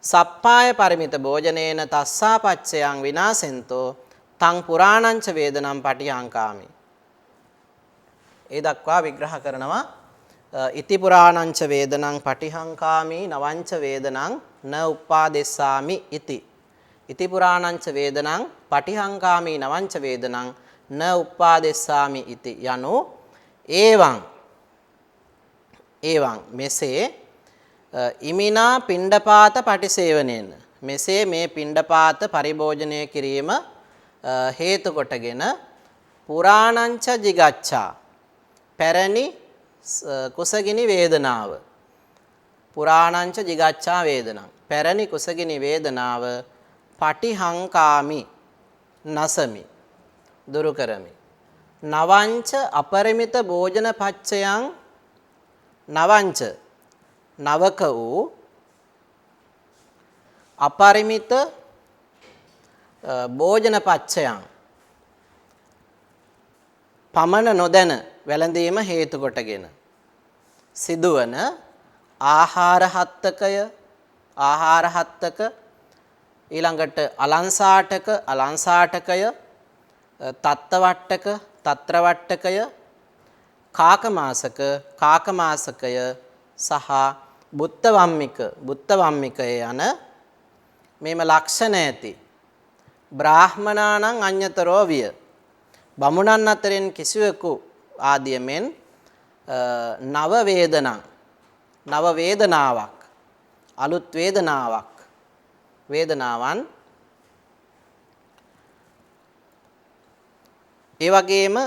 සප්පාය පරිමිත භෝජනේන තස්සා පච්චයන් විනාසෙන්තෝ තං පුරාණංච වේදනම් පටිහංකාමි. ඒ දක්වා විග්‍රහ කරනවා. ඉති පුරාණංච වේදනං පටිහංකාමි නවංච වේදනං න උපාදෙස්සාමි ඉති. ඉති පුරාණංච වේදනං පටිහංකාමි නවංච වේදනං න උපාදෙස්සාමි ඉති යනු ඒවං මෙසේ ඉමිනා පිණ්ඩපාත පටිසේවනේන මෙසේ මේ පිණ්ඩපාත පරිභෝජනය කිරීම හේතු කොටගෙන පුරාණංච jigacchā පැරණි කුසගිනි වේදනාව පුරාණංච jigacchā වේදනං පැරණි කුසගිනි වේදනාව පටිහංකාමි නසමි දුරු කරමි. නවංච අපරිමිත භෝජන පච්චයන් නවංච නවක වූ අපරිමිත භෝජන පච්චයන් පමණ නොදැන වැළඳීම හේතු කොටගෙන සිදුවන ආහාර හත්තක ඊළඟට අලංසාටකය තත්තවට්ටක තත්‍රවට්ටකය කාකමාසකය සහ බුත්තවම්මිකය යන මේම ලක්ෂණ ඇති බ්‍රාහ්මනානං අඤ්‍යතරෝ විය. බමුණන් අතරින් කිසිවෙකු ආදියමෙන් නව වේදනාවක් අලුත් වේදනාවන් ඒ වගේම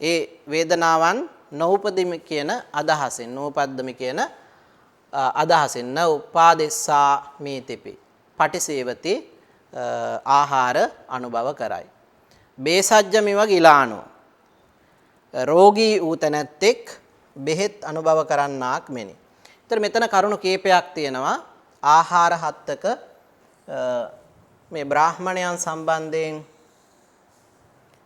ඒ වේදනාවන් නූපදිමි කියන අදහසින් න උපාදෙස්සා මීතිපි පටිසේවති ආහාර අනුභව කරයි. බේසජ්ජමිව ගිලානෝ රෝගී වූ තැනැත්තෙක් බෙහෙත් අනුභව කරන්නාක් මෙනි. ඒතර මෙතන කරුණු කීපයක් තියෙනවා. ආහාර හත්තක මේ බ්‍රාහ්මණයන් සම්බන්ධයෙන්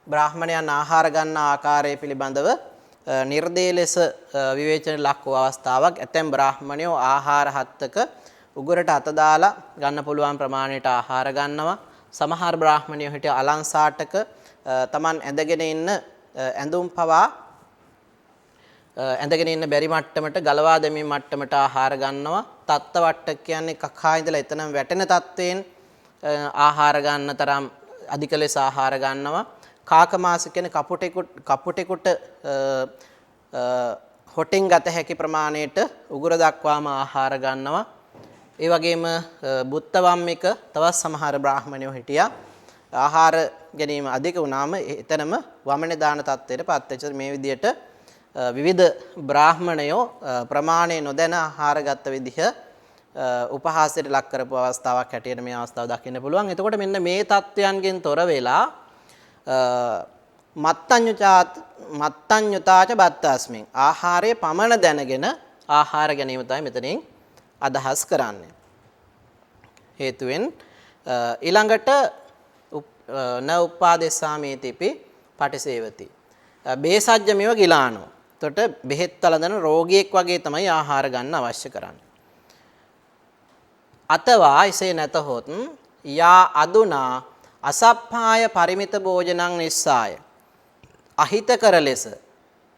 බ්‍රාහ්මණයන් ආහාර ගන්න ආකාරය පිළිබඳව නිර්දේ ලෙස විවේචන ලක් වූ අවස්ථාවක්. ඇතැම් බ්‍රාහ්මණයෝ ආහාර හත්තක උගුරට අත දාලා ගන්න පුළුවන් ප්‍රමාණයට ආහාර ගන්නවා. සමහර බ්‍රාහ්මණයෝ හිටිය අලංසාටක තමන් ඇඳගෙන ඉන්න ඇඳුම් පවා ඇඳගෙන ඉන්න බැරි මට්ටමට ගලවා දැමීම මට්ටමට ආහාර ගන්නවා. තත්ත්වට්ටක කියන්නේ කකා ඉඳලා එතනම වැටෙන තත්ත්වයෙන් ආහාර ගන්න තරම් අධික ලෙස ආහාර ගන්නවා. කාකමාස කියන්නේ කපුටෙකුට හොටෙන් ගත හැකි ප්‍රමාණයට උගුර දක්වාම ආහාර ගන්නවා. ඒ වගේම බුත්තවම්මික තවත් සමහර බ්‍රාහ්මණයෝ හිටියා. ආහාර ගැනීම අධික වුණාම එතනම වමනේ දාන තත්ත්වයට පත් වෙච්ච මේ විදිහට විවිධ බ්‍රාහ්මණයෝ ප්‍රමාණය නොදැන ආහාර ගත්ත විදිහ උපහාසයට ලක් කරපු අවස්ථාවක් හැටියට මේ අවස්ථාව දකින්න පුළුවන්. එතකොට මෙන්න මේ தත්වයන්ගෙන් තොර වෙලා මත්තඤ්ඤුතාච බත්තස්මින් ආහාරයේ පමණ දැනගෙන ආහාර ගැනීම තමයි මෙතනින් අදහස් කරන්නේ. හේතුවෙන් ඊළඟට න උප්පාදේසාමේතිපි පටිසේවති. බේසජ්ජමේව ගිලානෝ. එතකොට බෙහෙත් වළඳන රෝගියෙක් වගේ තමයි ආහාර ගන්න අවශ්‍ය කරන්නේ. අතවා එසේ නැතහොත් යා අදුනා අසප්පාය පරිමිත භෝජනං නිස්සාය අහිතකර ලෙස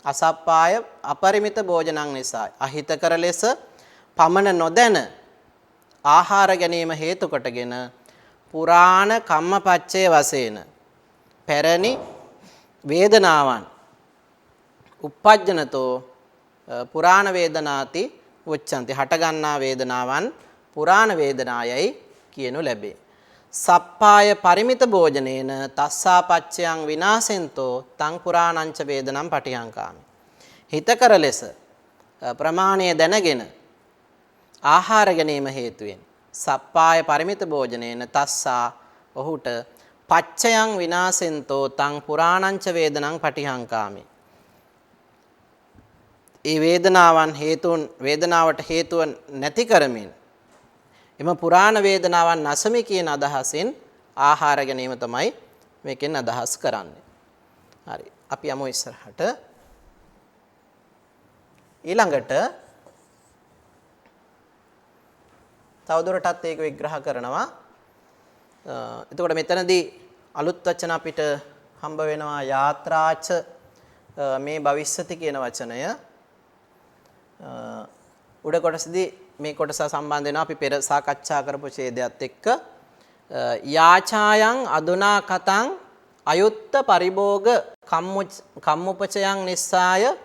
අසප්පාය අපරිමිත භෝජනං නිස්සාය අහිතකර ලෙස පමණ නොදැන ආහාර ගැනීම හේතු කොටගෙන පුරාණ කම්මපච්චේ වශයෙන් පැරණි වේදනාවන් උප්පජ්ජනතෝ පුරාණ වේදනාති උච්චන්ති හට ගන්නා වේදනාවන් පුරාණ වේදනායයි කියනු ලැබේ. සප්පාය පරිමිත භෝජනේන තස්සාපච්චයන් විනාසෙන්තෝ තං පුරාණංච වේදනම් පටිහංකාමි. හිතකර ලෙස ප්‍රමාණය දැනගෙන ආහාර ගැනීම හේතුවෙන් සප්පාය පරිමිත භෝජනේන තස්සා ඔහුට පච්චයන් විනාසෙන්තෝ තං පුරාණංච වේදනම් පටිහංකාමි. ඒ වේදනාවන් හේතුන් වේදනාවට හේතුව නැති කරමින් එම පුරාණ වේදනාවන් නැසමි කියන අදහසින් ආහාර ගැනීම තමයි මේකෙන් අදහස් කරන්නේ. හරි. අපි යමු ඉස්සරහට. ඊළඟට තවදුරටත් ඒක විග්‍රහ කරනවා. එතකොට මෙතනදී අලුත් වචන අපිට හම්බ වෙනවා යාත්‍රාච මේ භවිස්සති කියන වචනය. උඩ කොටසදී මේ කොටස සම්බන්ධ වෙනවා අපි පෙර සාකච්ඡා කරපු ඡේදයත් එක්ක යාචායන් අදුනා කතං අයුත්ත පරිභෝග කම්මුපචයන් නිස්සාය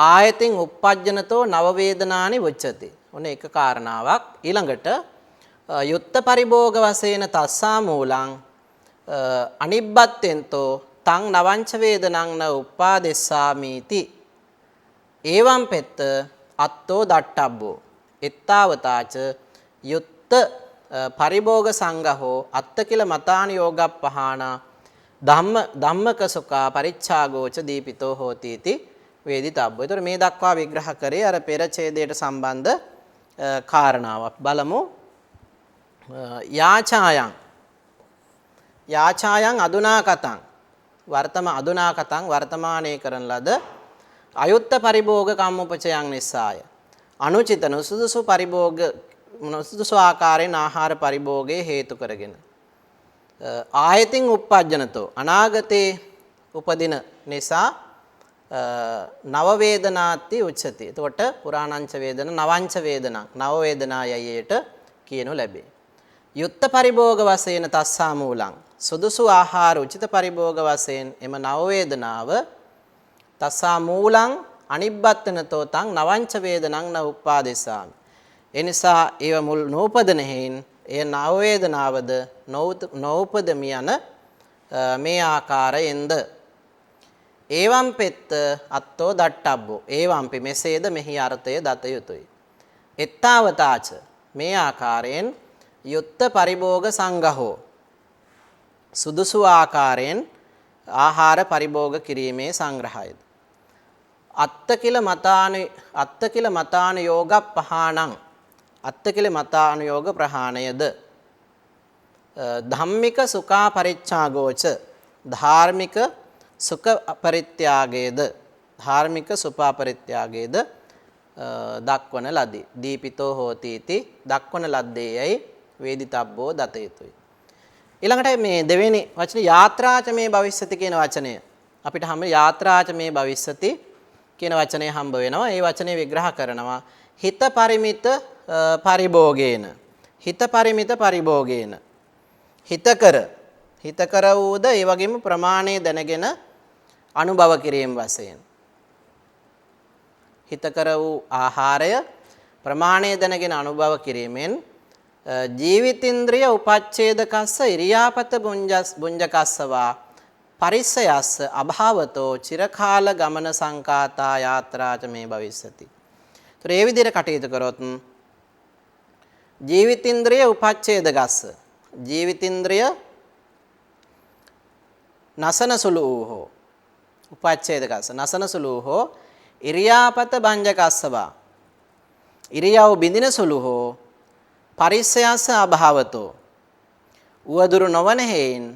ආයතින් uppajjanatෝ නව වේදනානි වච්චති. ඔන්න එක කාරණාවක්. ඊළඟට යුත්ත පරිභෝග වශයෙන් තස්සා මූලං අනිබ්බත්තෙන්තෝ තං නවංච වේදනං න උපාදෙස්සාමීති. එවං පෙත්ත අත්තෝ දට්ටබ්බෝ එත්තාවතාච යුත්ත පරිභෝග සංඝහෝ අත්තකිල මතානි යෝගප්පහාන ධම්මක සුඛා පරිච්ඡාගෝච දීපිතෝ හෝති इति වේදිතබ්බෝ. ඒතර මේ දක්වා විග්‍රහ කරේ අර පෙර ඡේදයට සම්බන්ධ කාරණාවක්. බලමු. යාචායන් අදුනා කතං අදුනා කතං වර්තමානයේ කරන ලද අයුත්ත පරිභෝග කම්මුපචයන් නිස්සාය අනුචිත නුසුදුසු පරිභෝග නුසුදුසු ආකාරයෙන් ආහාර පරිභෝගයේ හේතු කරගෙන ආයතින් uppajjanatෝ අනාගතේ උපදින නිසා නව වේදනාති උච්චති. එතකොට පුරාණංච වේදන නවංච වේදනං නව වේදනායයට කියනු ලැබේ. යුත්ත පරිභෝග වශයෙන් තස්සා මූලං සුදුසු ආහාර උචිත පරිභෝග වශයෙන් එම නව වේදනාව තස්සා මූලං අනිබ්බත්තනතෝ තං නවංච වේදනං න උපාදේසාමි. එනිසා ඒව මුල් නෝපදන හේන් එය නව වේදනාවද නෝපදමි යන මේ ආකාරයෙන්ද ඒවම් පෙත්ත අත්තෝ දට්ටබ්බෝ ඒවම්පි මෙසේද මෙහි අර්ථය දත යුතුය. එත්තාවතාච මේ ආකාරයෙන් යුත්ත පරිභෝග සංඝහෝ සුදුසු ආකාරයෙන් ආහාර පරිභෝග කිරීමේ සංග්‍රහයද අත්තකිල මතාන යෝගප්පහානං අත්තකිල මතාන යෝග ප්‍රහාණයද ධම්මික සුඛා පරිච්ඡාගෝච ධාර්මික සුඛ පරිත්‍යාගයේද ධාර්මික සුඛා පරිත්‍යාගයේද දක්වන ලදී. දීපිතෝ හෝති इति දක්වන ලද්දේයයි වේදිතබ්බෝ දත යුතුය. ඊළඟට මේ දෙවෙනි වචනේ යාත්‍රාච මේ භවිස්සති කියන වචනය අපිට හැම යාත්‍රාච මේ භවිස්සති කියන වචනය හම්බ වෙනවා. ඒ වචනේ විග්‍රහ කරනවා හිත පරිමිත පරිභෝගේන හිතකර වූද ඒ වගේම ප්‍රමාණය දැනගෙන අනුභව කිරීම වශයෙන් හිතකර වූ ආහාරය ප්‍රමාණය දැනගෙන අනුභව කිරීමෙන් ජීවිතින්ද්‍රිය උපච්ඡේදකස්ස ඉරියාපත බුඤ්ජකස්සවා පරිස්සයස්ස අභාවතෝ චිරකාල ගමන සංකාතා යාත්‍රාච මේ භවිස්සති. ඒතර ඒ විදිහට කටයුතු කරොත් ජීවිතින්ද්‍රිය උපච්ඡේද ගස්ස ජීවිතින්ද්‍රිය නසන සුළු හෝ උපච්ඡේද ගස්ස නසන සුළු හෝ ඉරියාපත භංජකස්සවා ඉරියව් බිඳින සුළු හෝ පරිස්සයස්ස අභාවතෝ උවදුරු නොවන හේයින්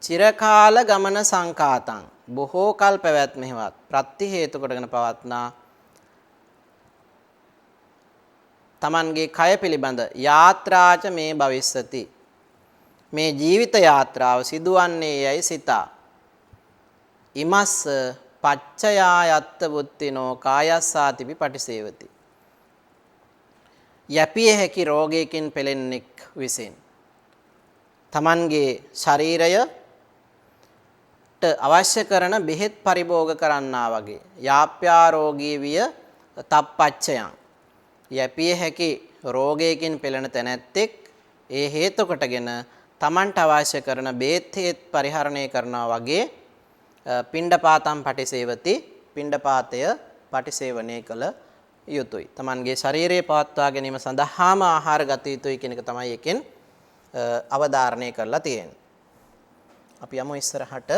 චිරකාල ගමන සංකාතං බොහෝ කල් පැවැත්මෙහිවත් ප්‍රත්‍ය හේතු කොටගෙන පවත්නා තමන්ගේ කය පිළිබඳ යාත්‍රාච මේ භවිස්සති මේ ජීවිත යාත්‍රාව සිදුවන්නේ යයි සිතා ඉමස්ස පච්චයා යත්ත බුද්ධිනෝ කායස්සාතිපි පටිසේවති යැපිය හැකි රෝගයකින් පෙළෙන්නෙක් විසින් තමන්ගේ ශරීරයට අවශ්‍ය කරන බෙහෙත් පරිභෝග කරන්නා වගේ යාප්‍යාරෝගී විය තප්පච්චයන් යැපිය හැකි රෝගයකින් පෙළෙන තැනැත්තෙක් ඒ හේතු කොටගෙන තමන්ට අවශ්‍ය කරන බෙහෙත් හේත් පරිහරණය කරනවා වගේ පිණ්ඩපාතම් පටිසේවති පිණ්ඩපාතය පටිසේවනය කළ යුතුයි. තමන්ගේ ශරීරය පවත්වා ගැනීම සඳහාම ආහාර ගත යුතුයි කියන එක තමයි එකෙන් අවධාරණය කරලා තියෙන්නේ. අපි යමු ඉස්සරහට.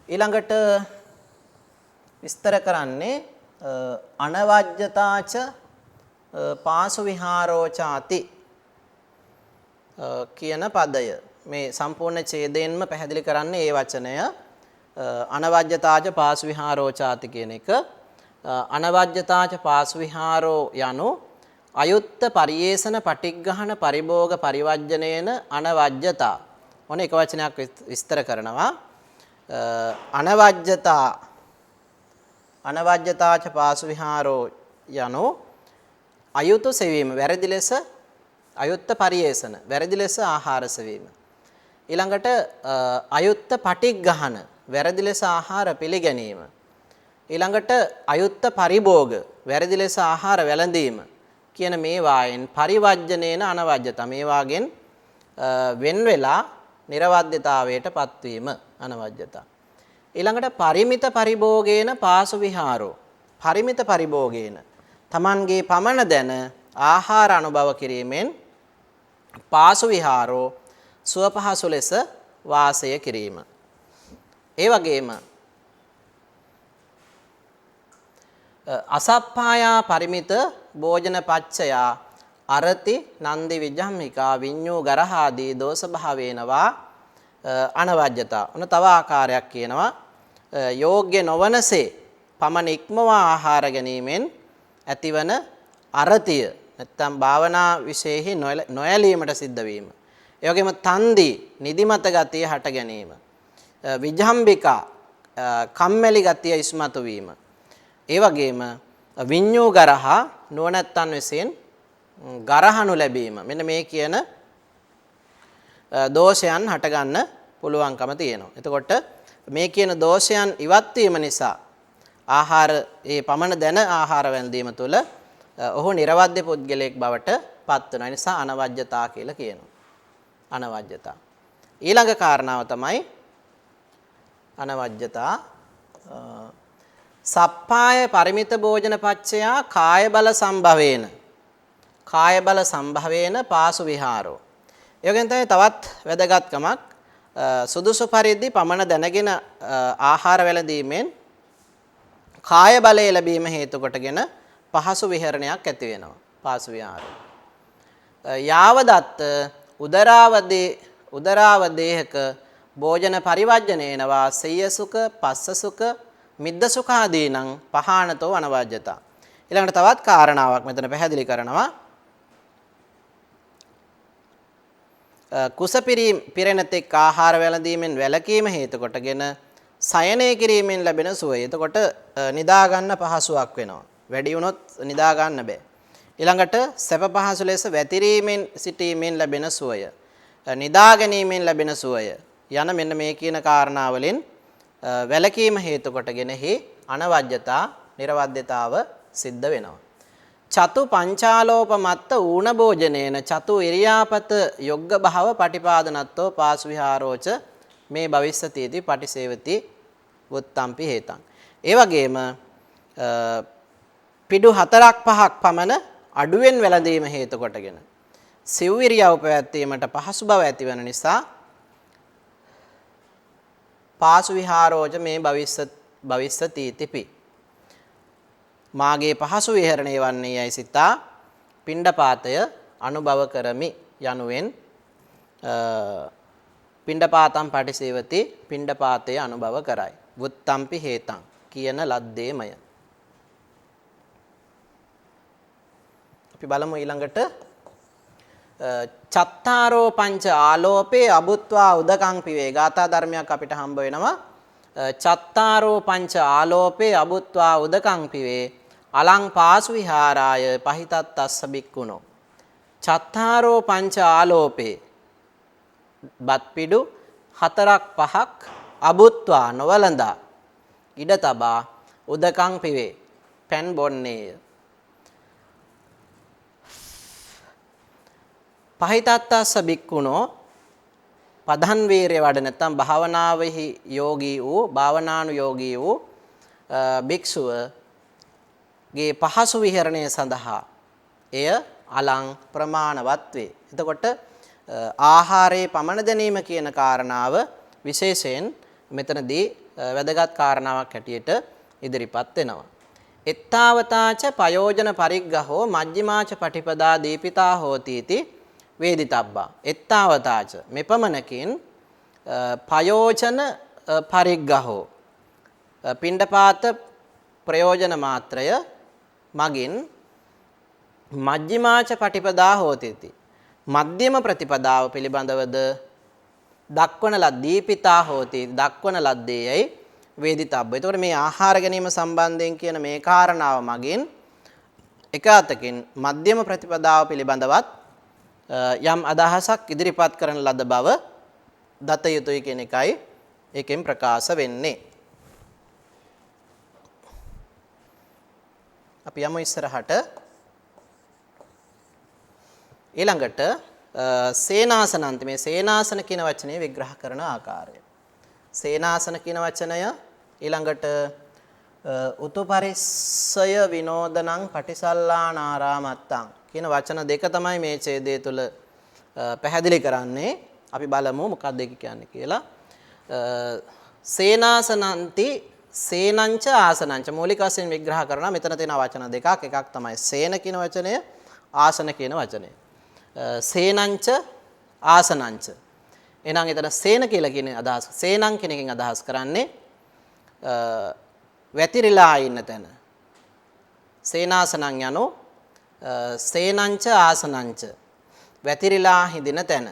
ඊළඟට විස්තර කරන්නේ අනවජ්‍යතාච පාසු විහාරෝචාති කියන පදය. මේ සම්පූර්ණ ඡේදයෙන්ම පැහැදිලි කරන්නේ ඒ වචනය. අනවජ්‍යතාච පාසු විහාරෝචාති කියන එක. අනවජ්‍යතාච පාසු විහාරෝ යනු අයුත්ත පරියේෂණ පටිග්ගහන පරිභෝග පරිවර්ජනේන අනවජ්‍යතා. ඔන්න එක වචනයක් විස්තර කරනවා. අනවජ්‍යතාච පාසු විහාරෝ යනු අයුතු සෙවීම වැරදි ලෙස අයුත්ත පරියේෂණ වැරදි ලෙස ආහාර සෙවීම. ඊළඟට අයුත්ත පටිග්ගහන වැරදි ලෙස ආහාර පිළිගැනීම. ඊළඟට අයුත්ත පරිභෝග වැරදි ලෙස ආහාර වැළඳීම කියන මේ වායෙන් පරිවර්ජනේන අනවජ්‍යතා මේ වාගෙන් වෙන් වෙලා නිර්වද්‍යතාවයට පත්වීම අනවජ්‍යතා. ඊළඟට පරිමිත පරිභෝගේන පාසු විහාරෝ පරිමිත පරිභෝගේන තමන්ගේ පමණ දැන ආහාර අනුභව කිරීමෙන් පාසු විහාරෝ සුවපහසු ලෙස වාසය කිරීම. ඒ වගේම අසප්පායා පරිමිත භෝජන පච්චයා අරති නන්දි විජම්මිකා විඤ්ඤෝ ගරහාදී දෝෂ භාවේනවා අනවජ්‍යතා. ඔන්න තව ආකාරයක් කියනවා යෝග්‍ය නොවනසේ පමණ ඉක්මවා ආහාර ගැනීමෙන් ඇතිවන අරතිය නැත්නම් භාවනා විශේෂෙහි නොයැලීමට සිද්ධ වීම. ඒ වගේම තන්දි නිදිමත ගතිය හට ගැනීම. විජම්බිකා කම්මැලි ගතිය ඉස්මතු වීම. ඒ වගේම විඤ්ඤෝ ගරහා නුවණැත්තන් විසින් ගරහනු ලැබීම. මෙන්න මේ කියන දෝෂයන් හට ගන්න පුළුවන්කම තියෙනවා. එතකොට මේ කියන දෝෂයන් ඉවත් වීම නිසා ආහාර ඒ පමණ දැන ආහාර වැළඳීම තුළ ඔහු නිර්වද්‍ය පුද්ගලයෙක් බවට පත් වෙනවා. ඒ නිසා අනවජ්‍යතා කියලා කියනවා. අනවජ්‍යතා. ඊළඟ කාරණාව තමයි අනවජ්‍යතා සප්පාය පරිමිත භෝජන පච්චයා කාය බල සම්භවේන කාය බල සම්භවේන පාසු විහාරෝ. ඒ වගේම තමයි තවත් වැදගත්කමක් සුදුසු පරිදි පමණ දැනගෙන ආහාර වැළඳීමෙන් කාය බලය ලැබීම හේතු කොටගෙන පහසු විහරණයක් ඇති වෙනවා පාසු විහාරය. යාවදත්ත උදරාවදේහක භෝජන පරිවර්ජනේනවා සෙය්‍යසුඛ පස්සසුඛ මිද්දසුඛ ආදීනං පහානතෝ අනවජ්‍යතා. ඊළඟට තවත් කාරණාවක් මෙතන පැහැදිලි කරනවා. කුස පිරෙන තෙක් ආහාර වැළඳීමෙන් වැළකීම හේතු කොටගෙන සයනය කිරීමෙන් ලැබෙන සුවය. එතකොට නිදා ගන්න පහසුවක් වෙනවා. වැඩි වුණොත් නිදා ගන්න බෑ. ඊළඟට සැප පහසු ලෙස වැතිරීමෙන් සිටීමෙන් ලැබෙන සුවය. නිදා ගැනීමෙන් ලැබෙන සුවය. යන මෙන්න මේ කියන කාරණා වලින් වැළකීම හේතු කොටගෙන හි අනවජ්‍යතා නිර්වද්‍යතාව සිද්ධ වෙනවා. චතු පංචාලෝපමත්ත ඌණ භෝජනේන චතු ඉරියාපත යොග්ග භව පටිපාදනත්තෝ පාසු විහාරෝච මේ භවිස්සතිති පටිසේවති වුත්තම්පි හේතං. ඒ වගේම පිඩු 4ක් 5ක් පමණ අඩුවෙන් වැළඳීම හේතු කොටගෙන සිව් ඉරියව් පැවැත්වීමට පහසු බව ඇතිවන නිසා පාසු විහාරෝච මේ භවිස්සතිතිපි. මාගේ පහසු විහරණය වන්නේ යයි සිතා පිණ්ඩපාතය අනුභව කරමි යනුවෙන් පිණ්ඩපාතම් පටිසේවති පිණ්ඩපාතය අනුභව කරයි. වුත්තම්පි හේතං කියන ලද්දේමය. අපි බලමු ඊළඟට චත්තාරෝ පංච ආලෝපේ අබුත්වා උදකං පිවේ. ගාථා ධර්මයක් අපිට හම්බ වෙනවා. චත්තාරෝ පංච ආලෝපේ අබුත්වා උදකං පිවේ අලං පාසු විහාරාය පහිතත්තස්ස බික්කුණෝ. චත්තාරෝ පංච ආලෝපේ බත් පිඩු 4ක් 5ක් අබුත්වා නොවලඳා ඉඩ තබා උදකං පිවේ පෙන් බොන්නේය. පහිතත්තස්ස බික්කුණෝ පදන් වීරය වඩ නැත්නම් භාවනාවෙහි යෝගී වූ භාවනානුයෝගී වූ භික්ෂුවගේ පහසු විහරණය සඳහා එය අලං ප්‍රමාණවත් වේ. එතකොට ආහාරයේ පමණ දැනීම කියන කාරණාව විශේෂයෙන් මෙතනදී වැදගත් කාරණාවක් හැටියට ඉදිරිපත් වෙනවා. එත්තාවතාච පයෝජන පරිග්ගහෝ මජ්ක්‍ධිමාච පටිපදා දීපිතා හෝති इति වේදිතබ්බා. එත්තාවතාච මෙපමණකින් පයෝජන පරිග්ගහෝ පිණ්ඩපාත ප්‍රයෝජන මාත්‍රය මගින් මජ්ක්‍ධිමාච පටිපදා හෝති इति මධ්‍යම ප්‍රතිපදාව පිළිබඳවද දක්වන දීපිතා හෝති දක්වන ලද්දේයයි වේදිතබ්බ. එතකොට මේ ආහාර ගැනීම සම්බන්ධයෙන් කියන මේ කාරණාව මගින් එක අතකින් මධ්‍යම ප්‍රතිපදාව පිළිබඳවත් යම් අදහසක් ඉදිරිපත් කරන ලද බව දත යුතුයි කියන එකයි ඒකෙන් ප්‍රකාශ වෙන්නේ. අපි යමු ඉස්සරහට. ඊළඟට සේනාසනන්ති මේ සේනාසන කියන වචනේ විග්‍රහ කරන ආකාරය. සේනාසන කියන වචනය ඊළඟට උතුපරිස්සය විනෝදනං පටිසල්ලානාරාමත්තං කියන වචන දෙක තමයි මේ ඡේදය තුල පැහැදිලි කරන්නේ. අපි බලමු මොකක්ද ඒක කියන්නේ කියලා. සේනාසනන්ති සේනංච ආසනංච මූලික වශයෙන් විග්‍රහ කරනවා. මෙතන තියෙන වචන දෙකක්. එකක් තමයි සේන කියන වචනය, ආසන කියන වචනය. සේනංච ආසනංච. එහෙනම් එතන සේන කියලා කියන අදහස සේනං කියන එකෙන් අදහස් කරන්නේ වැතිරිලා ඉන්න තැන. සේනාසනං යනෝ සේනංච ආසනංච වැතිරිලා හිඳින තැන.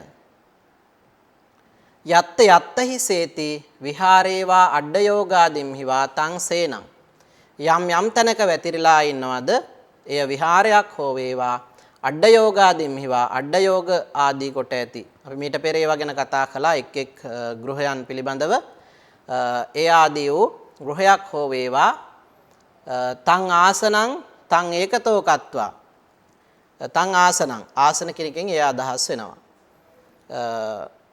යත්ත යත්තහි සේති විහාරේවා අඩ්ඩයෝගාදිම්හිවා තං සේනං. යම් යම් තැනක වැතිරිලා ඉන්නවද එය විහාරයක් හෝ වේවා අඩ්ඩයෝගාදිම්හිවා අඩ්ඩයෝග ආදී කොට ඇති. අපි මීට පෙර ඒවා ගැන කතා කළා එක් එක් ගෘහයන් පිළිබඳව. ඒ ආදී වූ ගෘහයක් හෝ වේවා තං ආසනං තං ඒකතෝ කତ୍වා තං ආසනං ආසන කියන එකෙන් එය අදහස් වෙනවා.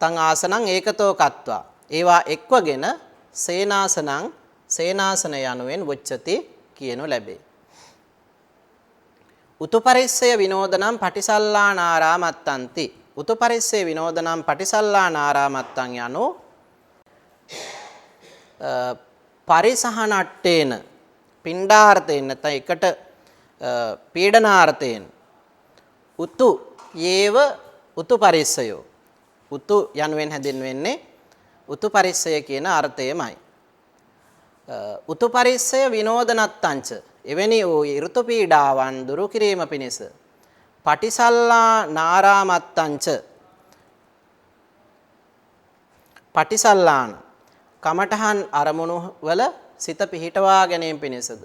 තං ආසනං ඒකතෝ කତ୍වා ඒවා එක්වගෙන සේනාසනං සේනාසන යනුවෙන් වොච්චති කියනු ලැබේ. උතුපරිස්සය විනෝදනම් පටිසල්ලානාරාමත්තන්ති. උතුපරිස්සය විනෝදනම් පටිසල්ලානාරාමත්තන් යනු පරිසහනට්ටේන පිණ්ඩාර්ථයෙන් නැත්නම් එකට පීඩනාර්ථයෙන් උතු යේව උතුපරිස්සයෝ උතු යනුවෙන් හැඳින්වෙන්නේ උතුපරිස්සය කියන අර්ථයමයි. උතුපරිස්සය විනෝදනත්තංච එවැනි වූ ඍතු පීඩාවන් දුරු කිරීම පිණිස පටිසල්ලා නාරාමත්තංච පටිසල්ලාන කමඨහන් අරමුණු වල සිත පිහිටවා ගැනීම පිණිසද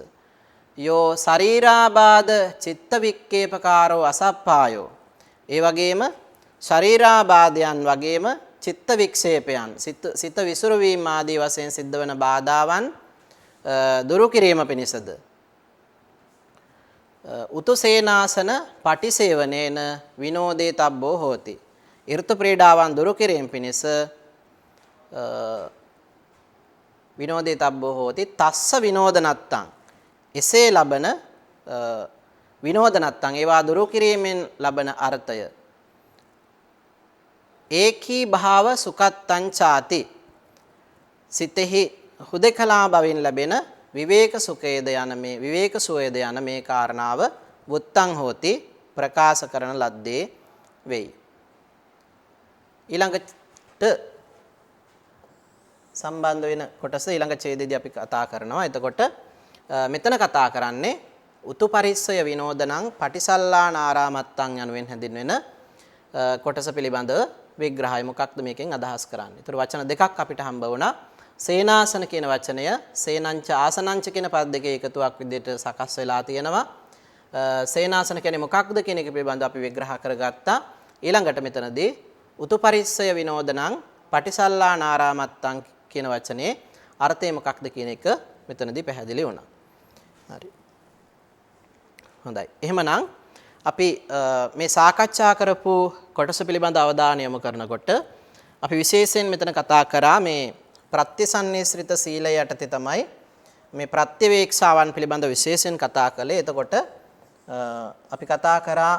යෝ ශරීරාබාධ චිත්ත වික්කේපකාරෝ අසප්පායෝ ඒ වගේම ශරීරාබාධයන් වගේම චිත්ත වික්ෂේපයන් සිත විසුරු වීම ආදී වශයෙන් සිද්ධ වන බාධාවන් දුරු කිරීම පිණිසද උතු සේනාසන පටිසේවනේන විනෝදේ තබ්බෝ හෝති. ඍතු ක්‍රීඩාවන් දුරු කිරීම පිණිස විනෝදේ තබ්බෝ හෝති තස්ස විනෝදනත්තං. එසේ ලබන විනෝදනත්තං ඒවා දුරු කිරීමෙන් ලබන අර්ථය ඒකී භාව සුඛත්තං ചാති. සිතෙහි හුදකලා බවින් ලැබෙන විවේක සුඛයේද යන මේ විවේක සුවයේද යන මේ කාරණාව වුත්තං හෝති ප්‍රකාශ කරන ලද්දේ වෙයි. ඊළඟට සම්බන්ධ වෙන කොටස ඊළඟ ඡේදයේදී අපි කතා කරනවා. එතකොට මෙතන කතා කරන්නේ උතු පරිස්සය විනෝදනං පටිසල්ලානාරාමත්තං යනුවෙන් හැඳින්වෙන කොටස පිළිබඳව විග්‍රහය. මොකක්ද මේකෙන් අදහස් කරන්නේ? ඒතර වචන දෙකක් අපිට හම්බ වුණා. සේනාසන කියන වචනය සේනංච ආසනංච කියන පද දෙකේ එකතුවක් විදිහට සකස් වෙලා තියෙනවා. සේනාසන කියන්නේ මොකක්ද කියන එක පිළිබඳව අපි විග්‍රහ කරගත්තා. ඊළඟට මෙතනදී උතු පරිස්සය විනෝදනං පටිසල්ලානාරාමත්තං කියන වචනේ අර්ථය මොකක්ද කියන එක මෙතනදී පැහැදිලි වුණා. හරි. හොඳයි. එහෙමනම් අපි මේ සාකච්ඡා කරපු කොටස පිළිබඳ අවධානය යොමු කරනකොට අපි විශේෂයෙන් මෙතන කතා කරා මේ ප්‍රත්‍යසන්නිශ්‍රිත සීලය යටතේ තමයි මේ ප්‍රත්‍යවේක්ෂාවන් පිළිබඳ විශේෂයෙන් කතා කළේ. එතකොට අපි කතා කරා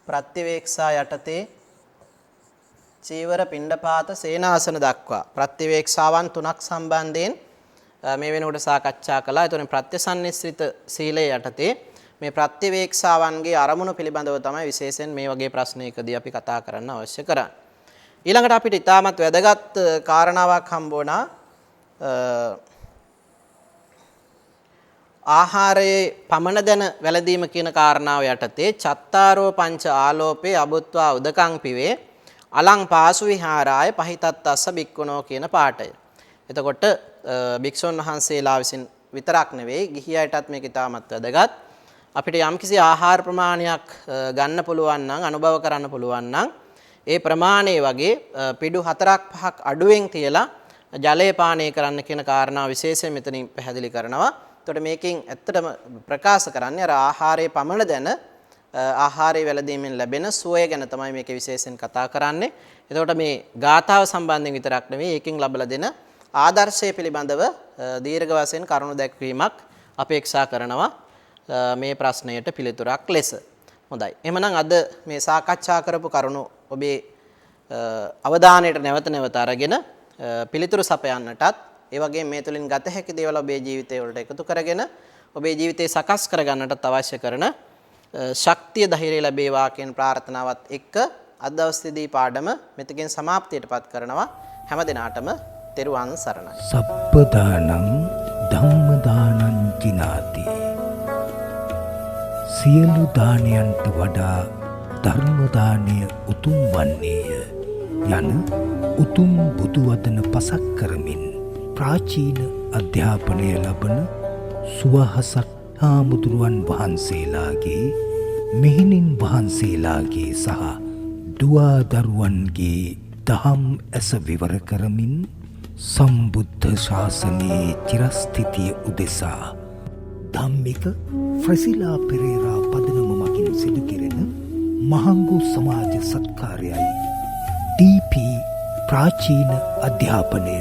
ප්‍රත්‍යවේක්ෂා යටතේ චීවර පිණ්ඩපාත සේනාසන දක්වා ප්‍රත්‍යවේක්ෂාවන් 3ක් සම්බන්ධයෙන් මේ වෙනකොට සාකච්ඡා කළා. ඒතකොට ප්‍රත්‍යසන්නිශ්‍රිත සීලය යටතේ මේ ප්‍රත්‍යවේක්ෂාවන්ගේ අරමුණු පිළිබඳව තමයි විශේෂයෙන් මේ වගේ ප්‍රශ්නයකදී අපි කතා කරන්න අවශ්‍ය කරන්නේ. ඊළඟට අපිට ඉතාමත් වැදගත් කාරණාවක් හම්බ වුණා. ආහාරයේ පමණ දැන වැළඳීම කියන කාරණාව යටතේ චත්තාරෝ පංච ආලෝපේ අබුත්වා උදකං පිවේ අලං පාසු විහාරාය පහිතත්තස්ස බික්කුණෝ කියන පාඩය. එතකොට භික්ෂුන් වහන්සේලා විසින් විතරක් නෙවෙයි ගිහි අයටත් මේක ඉතාමත් වැදගත්. අපිට යම්කිසි ආහාර ප්‍රමාණයක් ගන්න පුළුවන් නම් අනුභව කරන්න පුළුවන් නම් ඒ ප්‍රමාණය වගේ පිඩු 4-5ක් අඩුවෙන් තියලා ජලය පානය කරන්න කියන කාරණාව විශේෂයෙන් මෙතනින් පැහැදිලි කරනවා. එතකොට මේකෙන් ඇත්තටම ප්‍රකාශ කරන්නේ අර ආහාරයේ පමණ දැන ආහාරයේ වැළඳීමෙන් ලැබෙන සුවය ගැන තමයි මේකේ විශේෂයෙන් කතා කරන්නේ. එතකොට මේ ගාථාව සම්බන්ධයෙන් විතරක් නෙවෙයි ඒකෙන් ලැබලා දෙන ආදර්ශය පිළිබඳව දීර්ඝ වශයෙන් කරුණු දැක්වීමක් අපේක්ෂා කරනවා මේ ප්‍රශ්නයට පිළිතුරක් ලෙස. හොඳයි. එහෙනම් අද මේ සාකච්ඡා කරපු කරුණු ඔබේ අවධානයට නැවත නැවත අරගෙන පිළිතුරු සපයන්නටත් ඒ වගේම මේ තුලින් ගත හැකි දේවල් ඔබේ ජීවිතය වලට එකතු කරගෙන ඔබේ ජීවිතේ සකස් කරගන්නටත් අවශ්‍ය කරන ශක්තිය ධෛර්යය ලැබේවා කියන ප්‍රාර්ථනාවත් එක්ක අද දවසේදී පාඩම මෙතකින් සමාප්තියටපත් කරනවා. හැම දිනාටම තෙරුවන් සරණයි. සප්පදානං ධම්මදානං කිනාති. සියලු දානයන්ට වඩා ධර්ම දානය උතුම් වන්නේය යන උතුම් බුදු වදන පසක් කරමින් ප්‍රාචීන අධ්‍යාපනය ලබන සුවහසක් හාමුදුරුවන් වහන්සේලාගේ මෙහෙණින් වහන්සේලාගේ සහ දුවා දරුවන්ගේ දහම් ඇස විවර කරමින් සම්බුද්ධ ශාසනයේ චිරස්ථිතිය උදෙසා ධම්මික ෆ්‍රසිලා පෙරේරා පදනම මගින් සිදු කෙරෙන මහංගු සමාජ සත්කාරයයි ඩීපී ප්‍රාචීන අධ්‍යාපනය